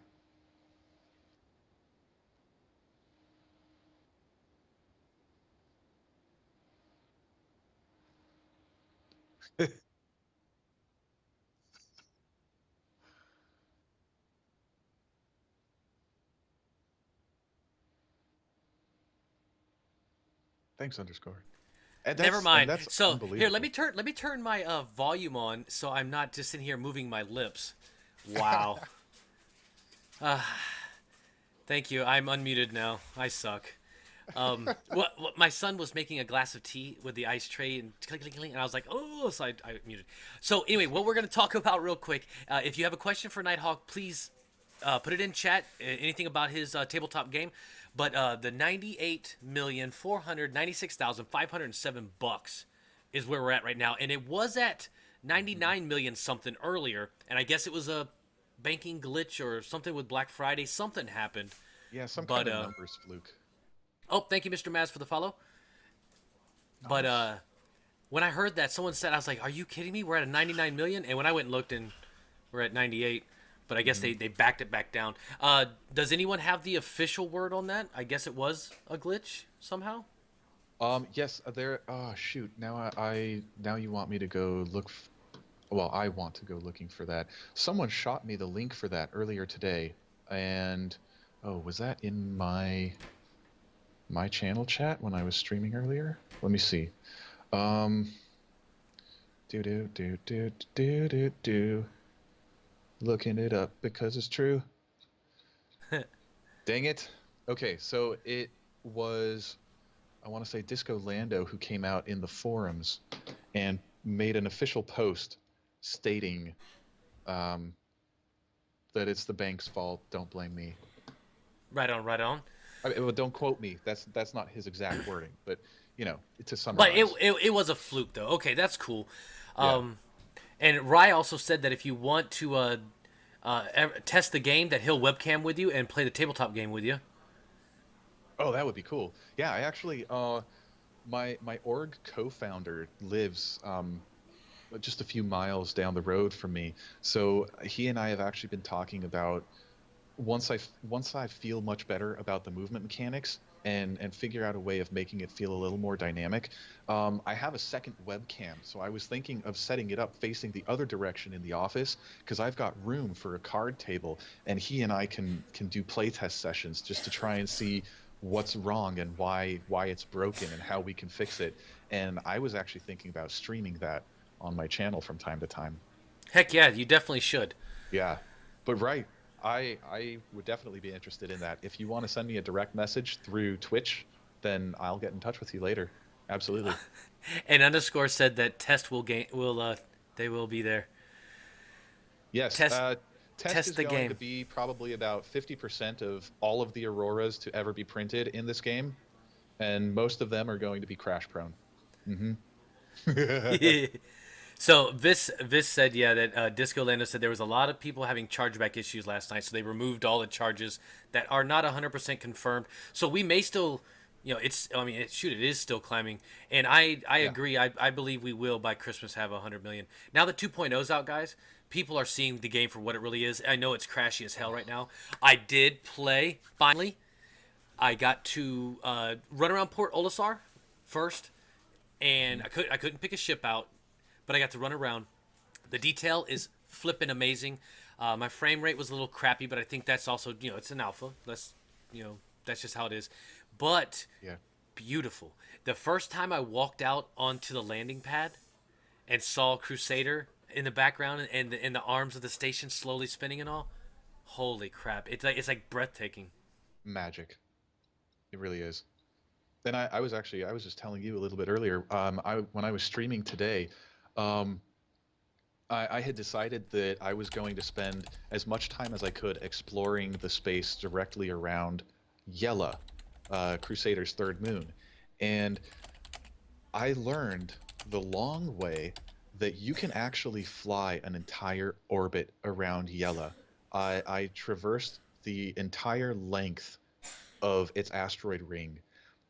Speaker 2: Thanks underscore. And
Speaker 1: Never
Speaker 2: that's
Speaker 1: mind.
Speaker 2: that's
Speaker 1: So here,
Speaker 2: unbelievable.
Speaker 1: let me turn my volume on so I'm not just in here moving my lips. Wow. Thank you. I'm unmuted now. I suck. What my son was making a glass of tea with the ice tray and clink, clink, clink, and I was like, oh, so I muted. So anyway, what we're gonna talk about real quick. If you have a question for Nighthawk, please put it in chat. Anything about his tabletop game, but the 98,496,507 bucks is where we're at right now, and it was at 99 million something earlier, and I guess it was a banking glitch or something with Black Friday. Something happened,
Speaker 2: Yeah, some
Speaker 1: but
Speaker 2: kind of numbers fluke.
Speaker 1: oh, thank you, Mr. Maz, for the follow. But
Speaker 2: Nice.
Speaker 1: when I heard that, someone said, I was like, "Are you kidding me? We're at a 99 million." And when I went and looked, and we're at 98. But I guess
Speaker 2: Mhm.
Speaker 1: they backed it back down. Does anyone have the official word on that? I guess it was a glitch somehow.
Speaker 2: Yes, there. Oh, shoot. Now you want me to go look. Well, I want to go looking for that. Someone shot me the link for that earlier today, and oh, was that in my channel chat when I was streaming earlier? Let me see. Um, do do do do do do do. Looking it up because it's true. Dang it. Okay, so it was, I want to say Disco Lando who came out in the forums and made an official post stating um, that it's the bank's fault. Don't blame me.
Speaker 1: Right on, right on.
Speaker 2: I mean, well, don't quote me. That's not his exact wording, but to
Speaker 1: But
Speaker 2: summarize.
Speaker 1: it was a fluke though. Okay, that's cool.
Speaker 2: Yeah.
Speaker 1: Um, and Rye also said that if you want to test the game, that he'll webcam with you and play the tabletop game with you.
Speaker 2: Oh, that would be cool. Yeah, I actually, my org co-founder lives just a few miles down the road from me, so he and I have actually been talking about once I feel much better about the movement mechanics and figure out a way of making it feel a little more dynamic. I have a second webcam, so I was thinking of setting it up facing the other direction in the office because I've got room for a card table, and he and I can do playtest sessions just to try and see what's wrong and why it's broken and how we can fix it. And I was actually thinking about streaming that on my channel from time to time.
Speaker 1: Heck yeah, you definitely should.
Speaker 2: Yeah, but right. I would definitely be interested in that. If you want to send me a direct message through Twitch, then I'll get in touch with you later. Absolutely.
Speaker 1: And underscore said that test will they will be there.
Speaker 2: Yes.
Speaker 1: Test
Speaker 2: Test
Speaker 1: test
Speaker 2: is
Speaker 1: the
Speaker 2: going to
Speaker 1: game.
Speaker 2: be probably about 50% of all of the auroras to ever be printed in this game, and most of them are going to be crash prone. Hmm.
Speaker 1: So Vis said yeah that Disco Lando said there was a lot of people having chargeback issues last night, so they removed all the charges that are not 100% confirmed. So we may still, it's I mean shoot it is still climbing, and I
Speaker 2: Yeah.
Speaker 1: agree. I believe we will by Christmas have 100 million. Now the 2.0's out, guys. People are seeing the game for what it really is. I know it's crashy as hell right now. I did play finally. I got to run around Port Olisar first, and
Speaker 2: Mhm.
Speaker 1: I couldn't pick a ship out, but I got to run around. The detail is flipping amazing. My frame rate was a little crappy, but I think that's also it's an alpha. That's just how it is. But
Speaker 2: Yeah.
Speaker 1: beautiful. The first time I walked out onto the landing pad and saw Crusader in the background and the arms of the station slowly spinning and all, holy crap! It's like breathtaking.
Speaker 2: Magic. It really is. And I was just telling you a little bit earlier. When I was streaming today, Um, I had decided that I was going to spend as much time as I could exploring the space directly around Yela, Crusader's third moon. And I learned the long way that you can actually fly an entire orbit around Yela. I traversed the entire length of its asteroid ring.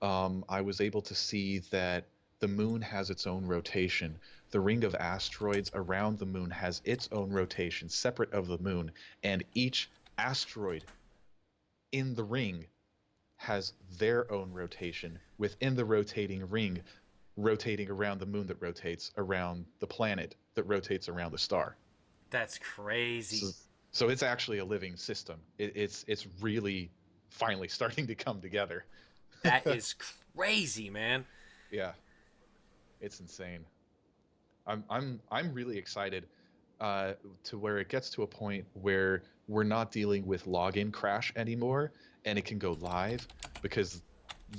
Speaker 2: I was able to see that the moon has its own rotation. The ring of asteroids around the moon has its own rotation, separate of the moon, and each asteroid in the ring has their own rotation within the rotating ring, rotating around the moon that rotates around the planet that rotates around the star.
Speaker 1: That's
Speaker 2: So,
Speaker 1: crazy.
Speaker 2: so it's actually a living system. It's really finally starting to come together.
Speaker 1: That is crazy, man.
Speaker 2: Yeah, it's insane. I'm really excited uh, to where it gets to a point where we're not dealing with login crash anymore, and it can go live, because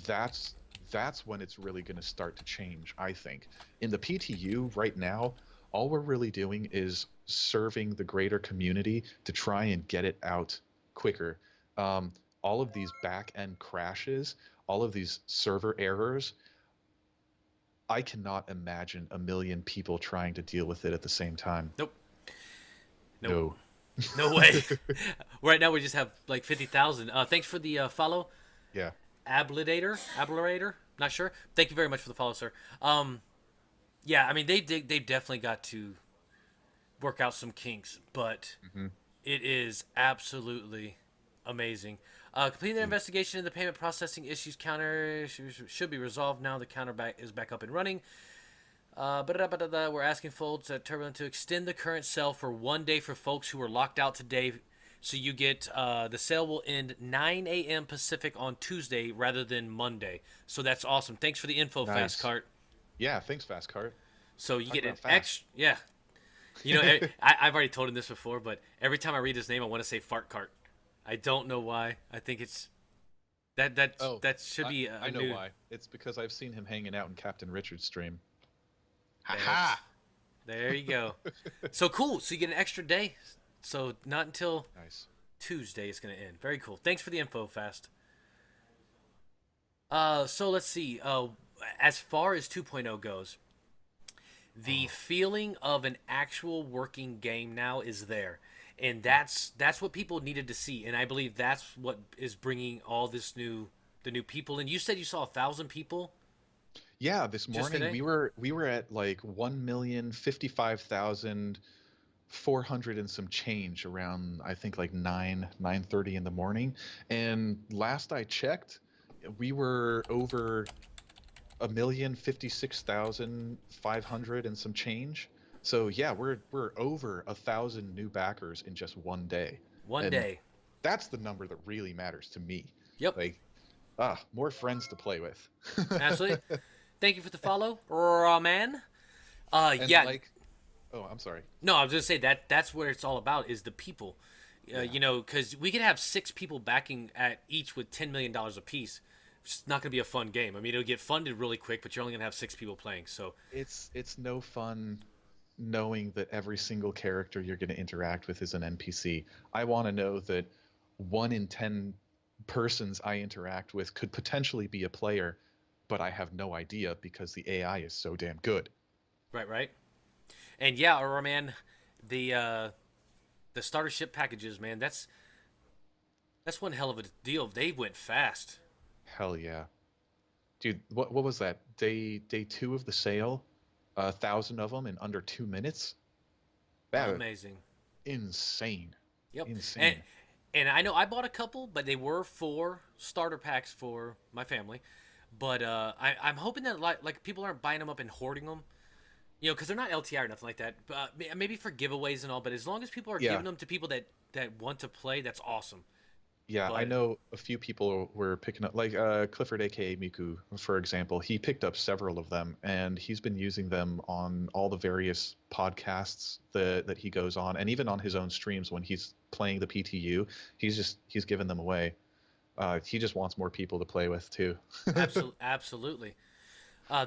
Speaker 2: that's that's when it's really going to start to change. I think in the PTU right now, all we're really doing is serving the greater community to try and get it out quicker. Um, all of these back end crashes, all of these server errors, I cannot imagine a million people trying to deal with it at the same time.
Speaker 1: Nope. Nope.
Speaker 2: No.
Speaker 1: No way. Right now we just have like 50,000. Thanks for the follow,
Speaker 2: Yeah.
Speaker 1: Ablerator. Not sure. Thank you very much for the follow, sir. Yeah, I mean they've definitely got to work out some kinks, but
Speaker 2: Hmm.
Speaker 1: it is absolutely amazing. Completing the investigation of the payment processing issues counter should be resolved now. The counter is back up and running. We're asking folks at Turbulent to extend the current sale for 1 day for folks who were locked out today. So you get the sale will end 9 a.m. Pacific on Tuesday rather than Monday. So that's awesome. Thanks for the info, Fast
Speaker 2: Nice.
Speaker 1: Cart.
Speaker 2: Yeah, thanks, Fast Card.
Speaker 1: So you
Speaker 2: Talk
Speaker 1: get an
Speaker 2: about fast.
Speaker 1: extra. Yeah, you know I've already told him this before, but every time I read his name, I want to say Fart Cart. I don't know why. I think it's
Speaker 2: Oh,
Speaker 1: that should
Speaker 2: I,
Speaker 1: be
Speaker 2: I
Speaker 1: a
Speaker 2: know
Speaker 1: new.
Speaker 2: why. It's because I've seen him hanging out in Captain Richard's stream. Ha
Speaker 1: That's
Speaker 2: ha!
Speaker 1: there you go. So cool. So you get an extra day. So not until
Speaker 2: Nice.
Speaker 1: Tuesday it's going to end. Very cool. Thanks for the info, Fast. So let's see. As far as 2.0 goes, the
Speaker 2: Oh,
Speaker 1: feeling of an actual working game now is there, and that's what people needed to see. And I believe that's what is bringing all the new people. And you said you saw 1,000 people
Speaker 2: yeah, this
Speaker 1: just
Speaker 2: morning
Speaker 1: today.
Speaker 2: we were at like 1,055,400 and some change around, I think, like 9:30 in the morning. And last I checked, we were over 1,056,500 and some change. So yeah, we're over 1,000 new backers in just 1 day,
Speaker 1: One
Speaker 2: and
Speaker 1: day.
Speaker 2: that's the number that really matters to me.
Speaker 1: Yep.
Speaker 2: Like, more friends to play with.
Speaker 1: Absolutely. Thank you for the follow, Raman.
Speaker 2: And
Speaker 1: Yeah.
Speaker 2: like, oh, I'm sorry.
Speaker 1: No, I was gonna say that's what it's all about is the people.
Speaker 2: Yeah,
Speaker 1: Because we could have 6 people backing at each with $10 million apiece. It's not gonna be a fun game. I mean, it'll get funded really quick, but you're only gonna have 6 people playing. So
Speaker 2: it's no fun knowing that every single character you're going to interact with is an NPC. I want to know that 1 in 10 persons I interact with could potentially be a player, but I have no idea because the AI is so damn good.
Speaker 1: right, right. And yeah, Raman, the starter ship packages, man. That's one hell of a deal. They went fast.
Speaker 2: Hell yeah. Dude, what was that? Day two of the sale, 1,000 of them in under 2 minutes. That
Speaker 1: Amazing.
Speaker 2: insane,
Speaker 1: Yep. And
Speaker 2: insane.
Speaker 1: and I know I bought a couple, but they were for starter packs for my family. But I'm hoping that like people aren't buying them up and hoarding them. Because they're not LTI or nothing like that. Maybe for giveaways and all. But as long as people are
Speaker 2: Yeah,
Speaker 1: giving them to people that want to play, that's awesome.
Speaker 2: yeah, I
Speaker 1: But
Speaker 2: know a few people were picking up, like Clifford, aka Miku, for example. He picked up several of them, and he's been using them on all the various podcasts that he goes on, and even on his own streams when he's playing the PTU. He's giving them away. He just wants more people to play with too.
Speaker 1: absolutely.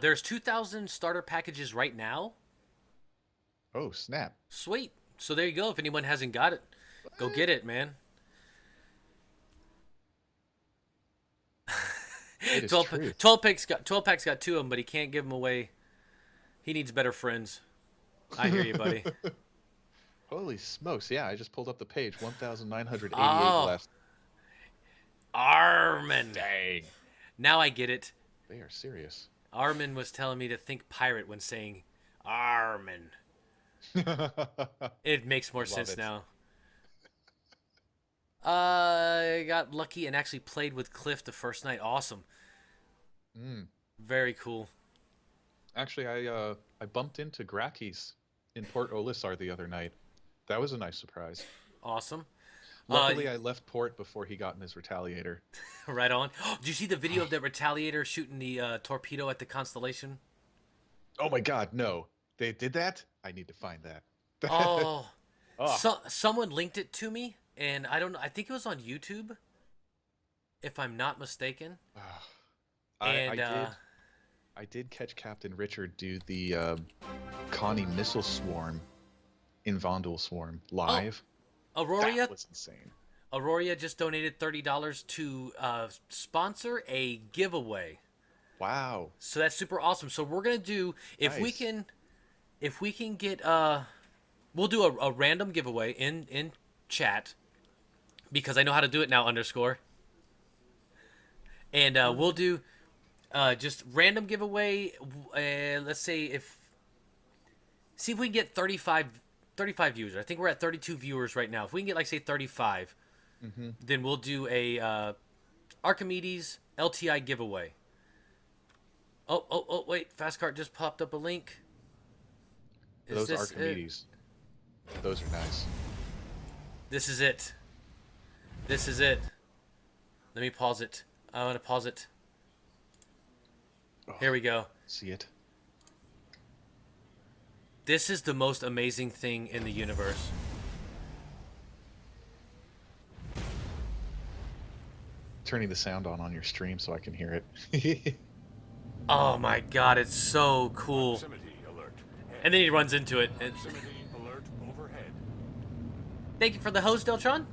Speaker 1: There's 2,000 starter packages right now.
Speaker 2: Oh, snap.
Speaker 1: Sweet. So there you go. If anyone hasn't got it, go
Speaker 2: What?
Speaker 1: get it, man.
Speaker 2: It is
Speaker 1: 12,
Speaker 2: truth.
Speaker 1: 12 packs got two of them, but he can't give them away. He needs better friends. I hear you, buddy.
Speaker 2: Holy smokes. Yeah, I just pulled up the page. 1,988
Speaker 1: Oh,
Speaker 2: left.
Speaker 1: Armin.
Speaker 2: Dang.
Speaker 1: Now I get it.
Speaker 2: They are serious.
Speaker 1: Armin was telling me to think pirate when saying Armin. It makes more
Speaker 2: Love
Speaker 1: sense
Speaker 2: it.
Speaker 1: now. I got lucky and actually played with Cliff the first night. Awesome.
Speaker 2: Mm.
Speaker 1: Very cool.
Speaker 2: Actually, I bumped into Grakis in Port Olisar the other night. That was a nice surprise.
Speaker 1: Awesome. Uh,
Speaker 2: Luckily, I left port before he got in his Retaliator.
Speaker 1: right on. Did you see the video of the Retaliator shooting the torpedo at the Constellation?
Speaker 2: Oh my God, no! They did that? I need to find that.
Speaker 1: Oh,
Speaker 2: Oh,
Speaker 1: someone linked it to me, and I don't know. I think it was on YouTube, if I'm not mistaken.
Speaker 2: I
Speaker 1: And
Speaker 2: did catch Captain Richard do the Connie missile swarm in Vondel Swarm
Speaker 1: oh,
Speaker 2: live.
Speaker 1: Aurora
Speaker 2: That was insane.
Speaker 1: Aurora just donated $30 to sponsor a giveaway.
Speaker 2: Wow,
Speaker 1: So that's super awesome. So we're gonna do
Speaker 2: nice.
Speaker 1: if we can get we'll do a random giveaway in chat because I know how to do it now underscore. And we'll do just random giveaway. Let's say if see if we can get 35 viewers. I think we're at 32 viewers right now. If we can get like say 35,
Speaker 2: Hmm.
Speaker 1: then we'll do a Archimedes LTI giveaway. Oh, wait. Fastcart just popped up a link. Is
Speaker 2: Those
Speaker 1: this it?
Speaker 2: Archimedes, those are nice.
Speaker 1: This is it. This is it. Let me pause it. I want to pause it.
Speaker 2: Oh,
Speaker 1: Here we go.
Speaker 2: see it?
Speaker 1: This is the most amazing thing in the universe.
Speaker 2: Turning the sound on your stream so I can hear it.
Speaker 1: Oh my god, it's so cool.
Speaker 3: Proximity alert.
Speaker 1: And then he runs into it.
Speaker 3: Proximity alert overhead.
Speaker 1: Thank you for the host, Deltron.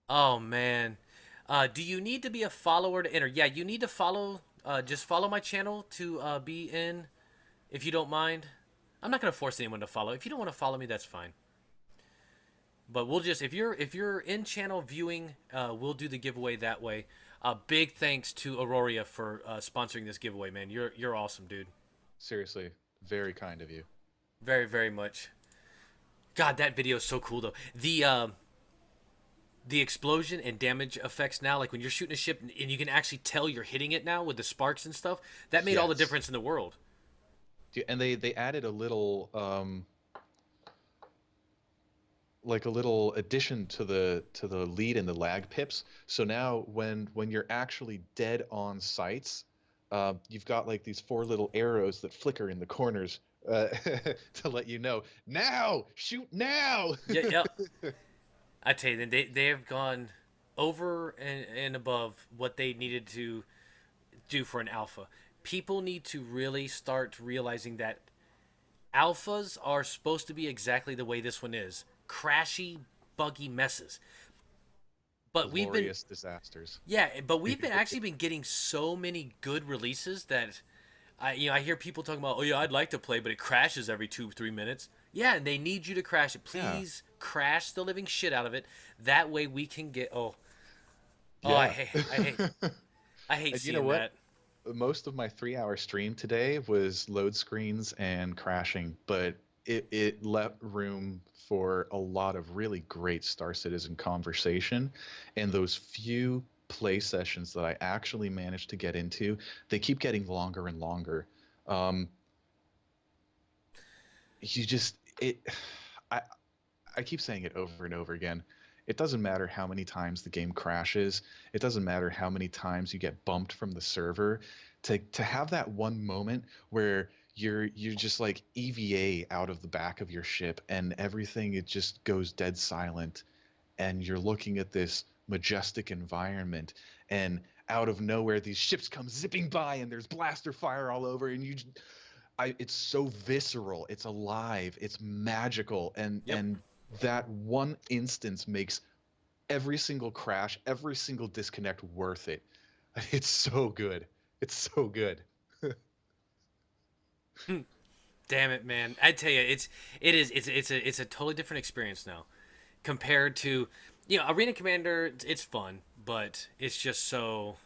Speaker 1: Oh man. Do you need to be a follower to enter? Yeah, you need to follow. Just follow my channel to be in, if you don't mind. I'm not gonna force anyone to follow. If you don't want to follow me, that's fine. But we'll just if you're in channel viewing, we'll do the giveaway that way. Big thanks to Aurora for sponsoring this giveaway, man. You're awesome, dude.
Speaker 2: Seriously, very kind of you.
Speaker 1: Very very much. God, that video is so cool though. The explosion and damage effects now, like when you're shooting a ship and you can actually tell you're hitting it now with the sparks and stuff, that made all the
Speaker 2: Yes.
Speaker 1: difference in the world.
Speaker 2: And they added a little like a little addition to the lead and the lag pips. So now when you're actually dead on sights, you've got like these four little arrows that flicker in the corners to let you know now, shoot now.
Speaker 1: Yeah, yeah. I tell you, they have gone over and above what they needed to do for an alpha. People need to really start realizing that alphas are supposed to be exactly the way this one is. Crashy, buggy messes. But we've been
Speaker 2: Glorious disasters.
Speaker 1: yeah, but we've been actually been getting so many good releases that I hear people talking about, oh yeah, I'd like to play, but it crashes every 2-3 minutes. Yeah, and they need you to crash it.
Speaker 2: Yeah.
Speaker 1: Please crash the living shit out of it. That way we can get oh
Speaker 2: Yeah.
Speaker 1: I hate
Speaker 2: And you know
Speaker 1: seeing
Speaker 2: what?
Speaker 1: that.
Speaker 2: Most of my 3 hour stream today was load screens and crashing, but it left room for a lot of really great Star Citizen conversation. And those few play sessions that I actually managed to get into, they keep getting longer and longer. Um, you just, it, I, I keep saying it over and over again. It doesn't matter how many times the game crashes. It doesn't matter how many times you get bumped from the server. To have that one moment where you're just like EVA out of the back of your ship and everything, it just goes dead silent, and you're looking at this majestic environment, and out of nowhere these ships come zipping by and there's blaster fire all over, and it's so visceral, it's alive, it's magical,
Speaker 1: Yep.
Speaker 2: and that one instance makes every single crash, every single disconnect worth it. It's so good. It's so good.
Speaker 1: Damn it, man! I tell you, it's a totally different experience now compared to, Arena Commander. It's fun, but it's just so.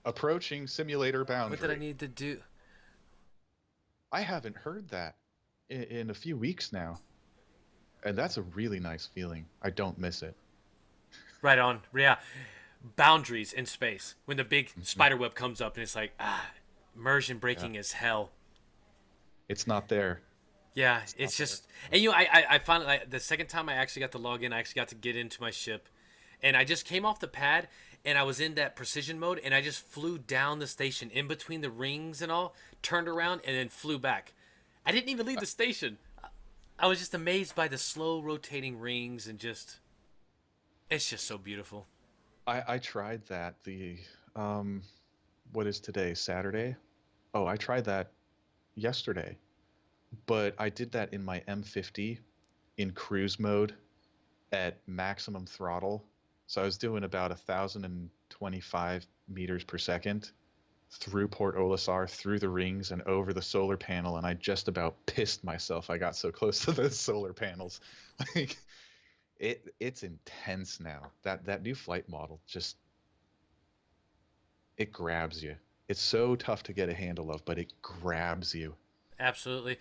Speaker 2: Approaching simulator
Speaker 1: What did I
Speaker 2: boundary.
Speaker 1: need to do?
Speaker 2: I haven't heard that in a few weeks now, and that's a really nice feeling. I don't miss it.
Speaker 1: Right on. Yeah, boundaries in space when the big spider web comes up and it's like immersion breaking as hell.
Speaker 2: It's not there.
Speaker 1: Yeah,
Speaker 2: It's
Speaker 1: it's
Speaker 2: not
Speaker 1: just, and I finally, the second time I actually got to log in, I actually got to get into my ship, and I just came off the pad, and I was in that precision mode, and I just flew down the station in between the rings and all, turned around, and then flew back. I didn't even leave the station. I was just amazed by the slow rotating rings and just, it's just so beautiful.
Speaker 2: I tried that what is today? Saturday? Oh, I tried that yesterday, but I did that in my M50 in cruise mode at maximum throttle. So I was doing about 1,025 meters per second through Port Olisar, through the rings, and over the solar panel, and I just about pissed myself. I got so close to those solar panels. Like it's intense now. That new flight model just it grabs you. It's so tough to get a handle of, but it grabs you.
Speaker 1: Absolutely.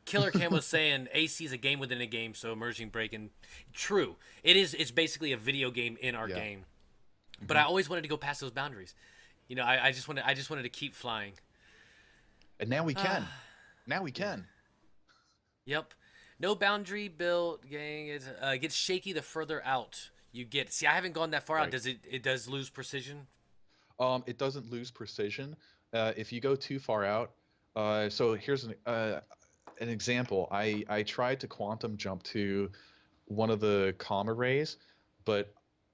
Speaker 1: Killer Cam was saying AC is a game within a game, so immersion breaking. True, it is. It's basically a video game in our
Speaker 2: Yeah.
Speaker 1: game. But I always wanted to go past those boundaries. I just wanted to keep flying.
Speaker 2: And now we can. Now we can.
Speaker 1: Yep. No boundary built, gang. It gets shaky the further out you get. See, I haven't gone that far out.
Speaker 2: Right.
Speaker 1: Does it? It does lose precision.
Speaker 2: It doesn't lose precision if you go too far out. So here's an example. I tried to quantum jump to one of the comma rays, but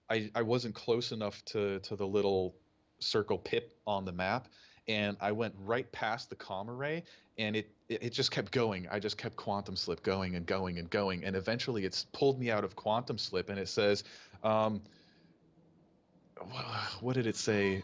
Speaker 2: I wasn't close enough to the little circle pip on the map, and I went right past the comma ray, and it just kept going. I just kept quantum slip going and going and going, and eventually it's pulled me out of quantum slip, and it says, um, what did it say?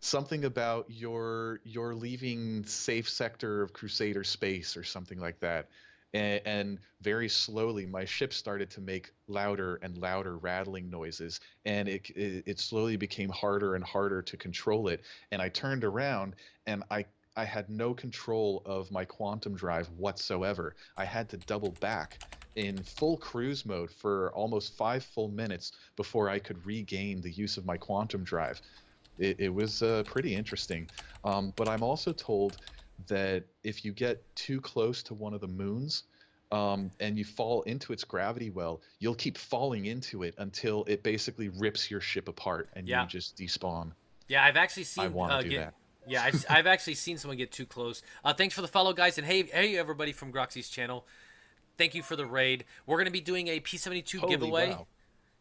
Speaker 2: Something about you're leaving safe sector of Crusader space or something like that. And very slowly my ship started to make louder and louder rattling noises, and it slowly became harder and harder to control it. And I turned around, and I had no control of my quantum drive whatsoever. I had to double back in full cruise mode for almost 5 full minutes before I could regain the use of my quantum drive. It was pretty interesting. But I'm also told that if you get too close to one of the moons, and you fall into its gravity well, you'll keep falling into it until it basically rips your ship apart and you
Speaker 1: Yeah.
Speaker 2: just despawn.
Speaker 1: Yeah, I've actually
Speaker 2: I
Speaker 1: seen.
Speaker 2: want to do that.
Speaker 1: Yeah, I've actually seen someone get too close. Thanks for the follow, guys, and hey, everybody from Groxy's channel. Thank you for the raid. We're gonna be doing a P72
Speaker 2: Holy
Speaker 1: giveaway.
Speaker 2: wow.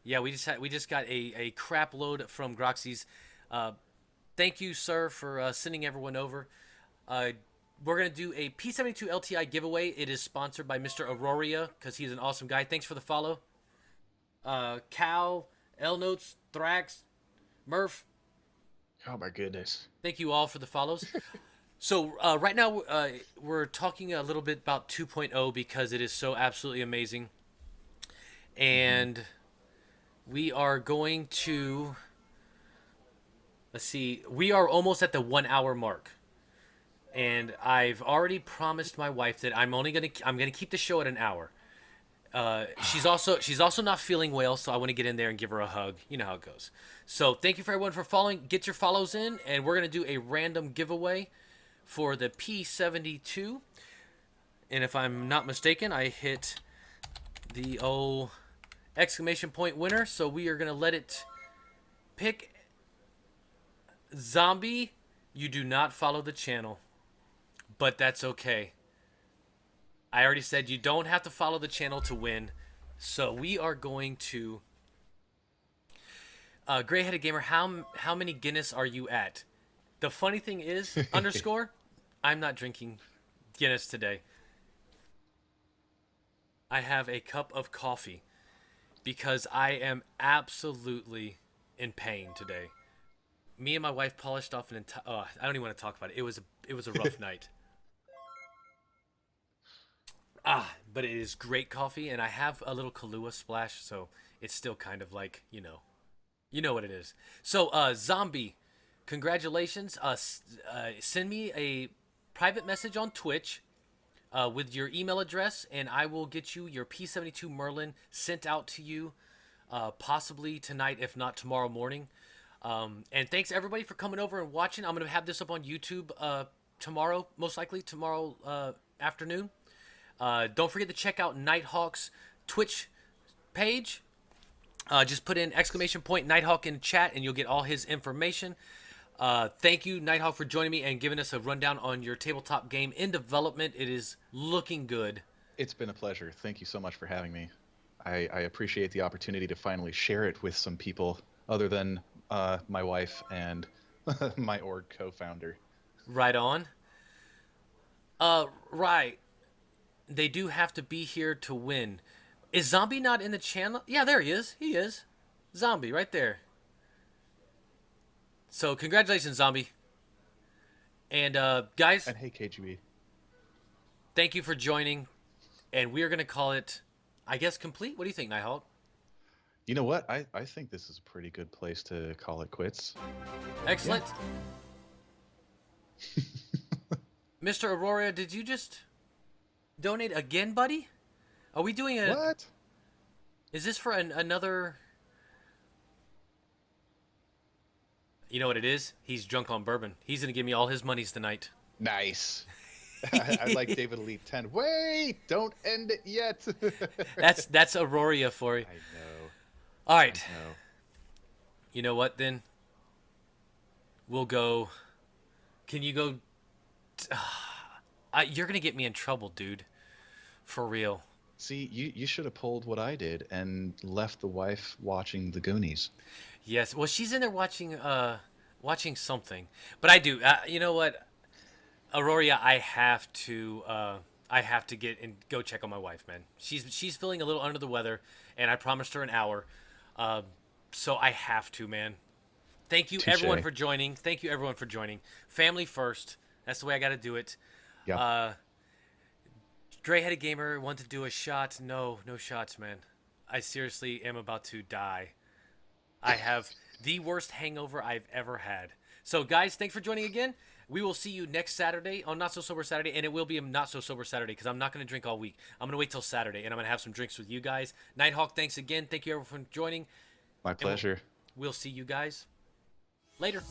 Speaker 1: Yeah, we just got a crap load from Groxy's. Thank you, sir, for sending everyone over. We're going to do a P72 LTI giveaway. It is sponsored by Mr. Aurora because he's an awesome guy. Thanks for the follow. Cal, L Notes, Thrax, Murph.
Speaker 2: Oh my goodness.
Speaker 1: Thank you all for the follows. So right now we're talking a little bit about 2.0 because it is so absolutely amazing. And we are going to... Let's see. We are almost at the 1 hour mark. And I've already promised my wife that I'm gonna keep the show at an hour. She's also not feeling well, so I want to get in there and give her a hug. You know how it goes. So thank you for everyone for following. Get your follows in, and we're gonna do a random giveaway for the P72. And if I'm not mistaken, I hit the old exclamation point winner. So we are gonna let it pick. Zombie, you do not follow the channel, but that's okay. I already said you don't have to follow the channel to win, So we are going to Gray-headed gamer. How many Guinness are you at? The funny thing is, underscore, I'm not drinking Guinness today. I have a cup of coffee because I am absolutely in pain today. Me and my wife polished off an entire. Oh, I don't even want to talk about it. It was a rough night. But it is great coffee, and I have a little Kahlua splash, so it's still kind of like you know what it is. So, Zombie, congratulations. Send me a private message on Twitch with your email address, and I will get you your P72 Merlin sent out to you, possibly tonight, if not tomorrow morning. And thanks everybody for coming over and watching. I'm gonna have this up on YouTube tomorrow, most likely tomorrow afternoon. Don't forget to check out Nighthawks Twitch page. Just put in ! Nighthawk in chat and you'll get all his information. Thank you, Nighthawk, for joining me and giving us a rundown on your tabletop game in development. It is looking good.
Speaker 2: It's been a pleasure. Thank you so much for having me. I appreciate the opportunity to finally share it with some people other than my wife and my org co-founder.
Speaker 1: Right on. Right. They do have to be here to win. Is Zombie not in the channel? Yeah, there he is. He is. Zombie, right there. So, congratulations, Zombie. And, guys.
Speaker 2: And hey, KGB.
Speaker 1: Thank you for joining. And we are going to call it, I guess, complete. What do you think, Nighthawk?
Speaker 2: You know what? I think this is a pretty good place to call it quits.
Speaker 1: Excellent. Yeah. Mr. Aurora, did you just donate again, buddy? Are we doing a...
Speaker 2: What?
Speaker 1: Is this for another... You know what it is? He's drunk on bourbon. He's going to give me all his monies tonight.
Speaker 2: Nice. I like David Elite 10. Wait! Don't end it yet.
Speaker 1: That's Aurora for you.
Speaker 2: I know.
Speaker 1: All right.
Speaker 2: I know.
Speaker 1: You know what, then? We'll go... Can you go... You're going to get me in trouble, dude. For real.
Speaker 2: See, you should have pulled what I did and left the wife watching the Goonies.
Speaker 1: Yes. Well, she's in there watching something. But I do. You know what, Aurora, I have to get and go check on my wife, man. She's feeling a little under the weather, and I promised her an hour. So I have to, man. Thank you,
Speaker 2: Touché.
Speaker 1: everyone, for joining. Thank you, everyone, for joining. Family first. That's the way I got to do it.
Speaker 2: Yeah.
Speaker 1: Gray-headed gamer want to do a shot. No shots, man. I seriously am about to die. I have the worst hangover I've ever had. So, guys, thanks for joining again. We will see you next Saturday on Not So Sober Saturday, and it will be a Not So Sober Saturday because I'm not going to drink all week. I'm going to wait till Saturday, and I'm going to have some drinks with you guys. Nighthawk, thanks again. Thank you, everyone, for joining.
Speaker 2: My pleasure.
Speaker 1: We'll see you guys later.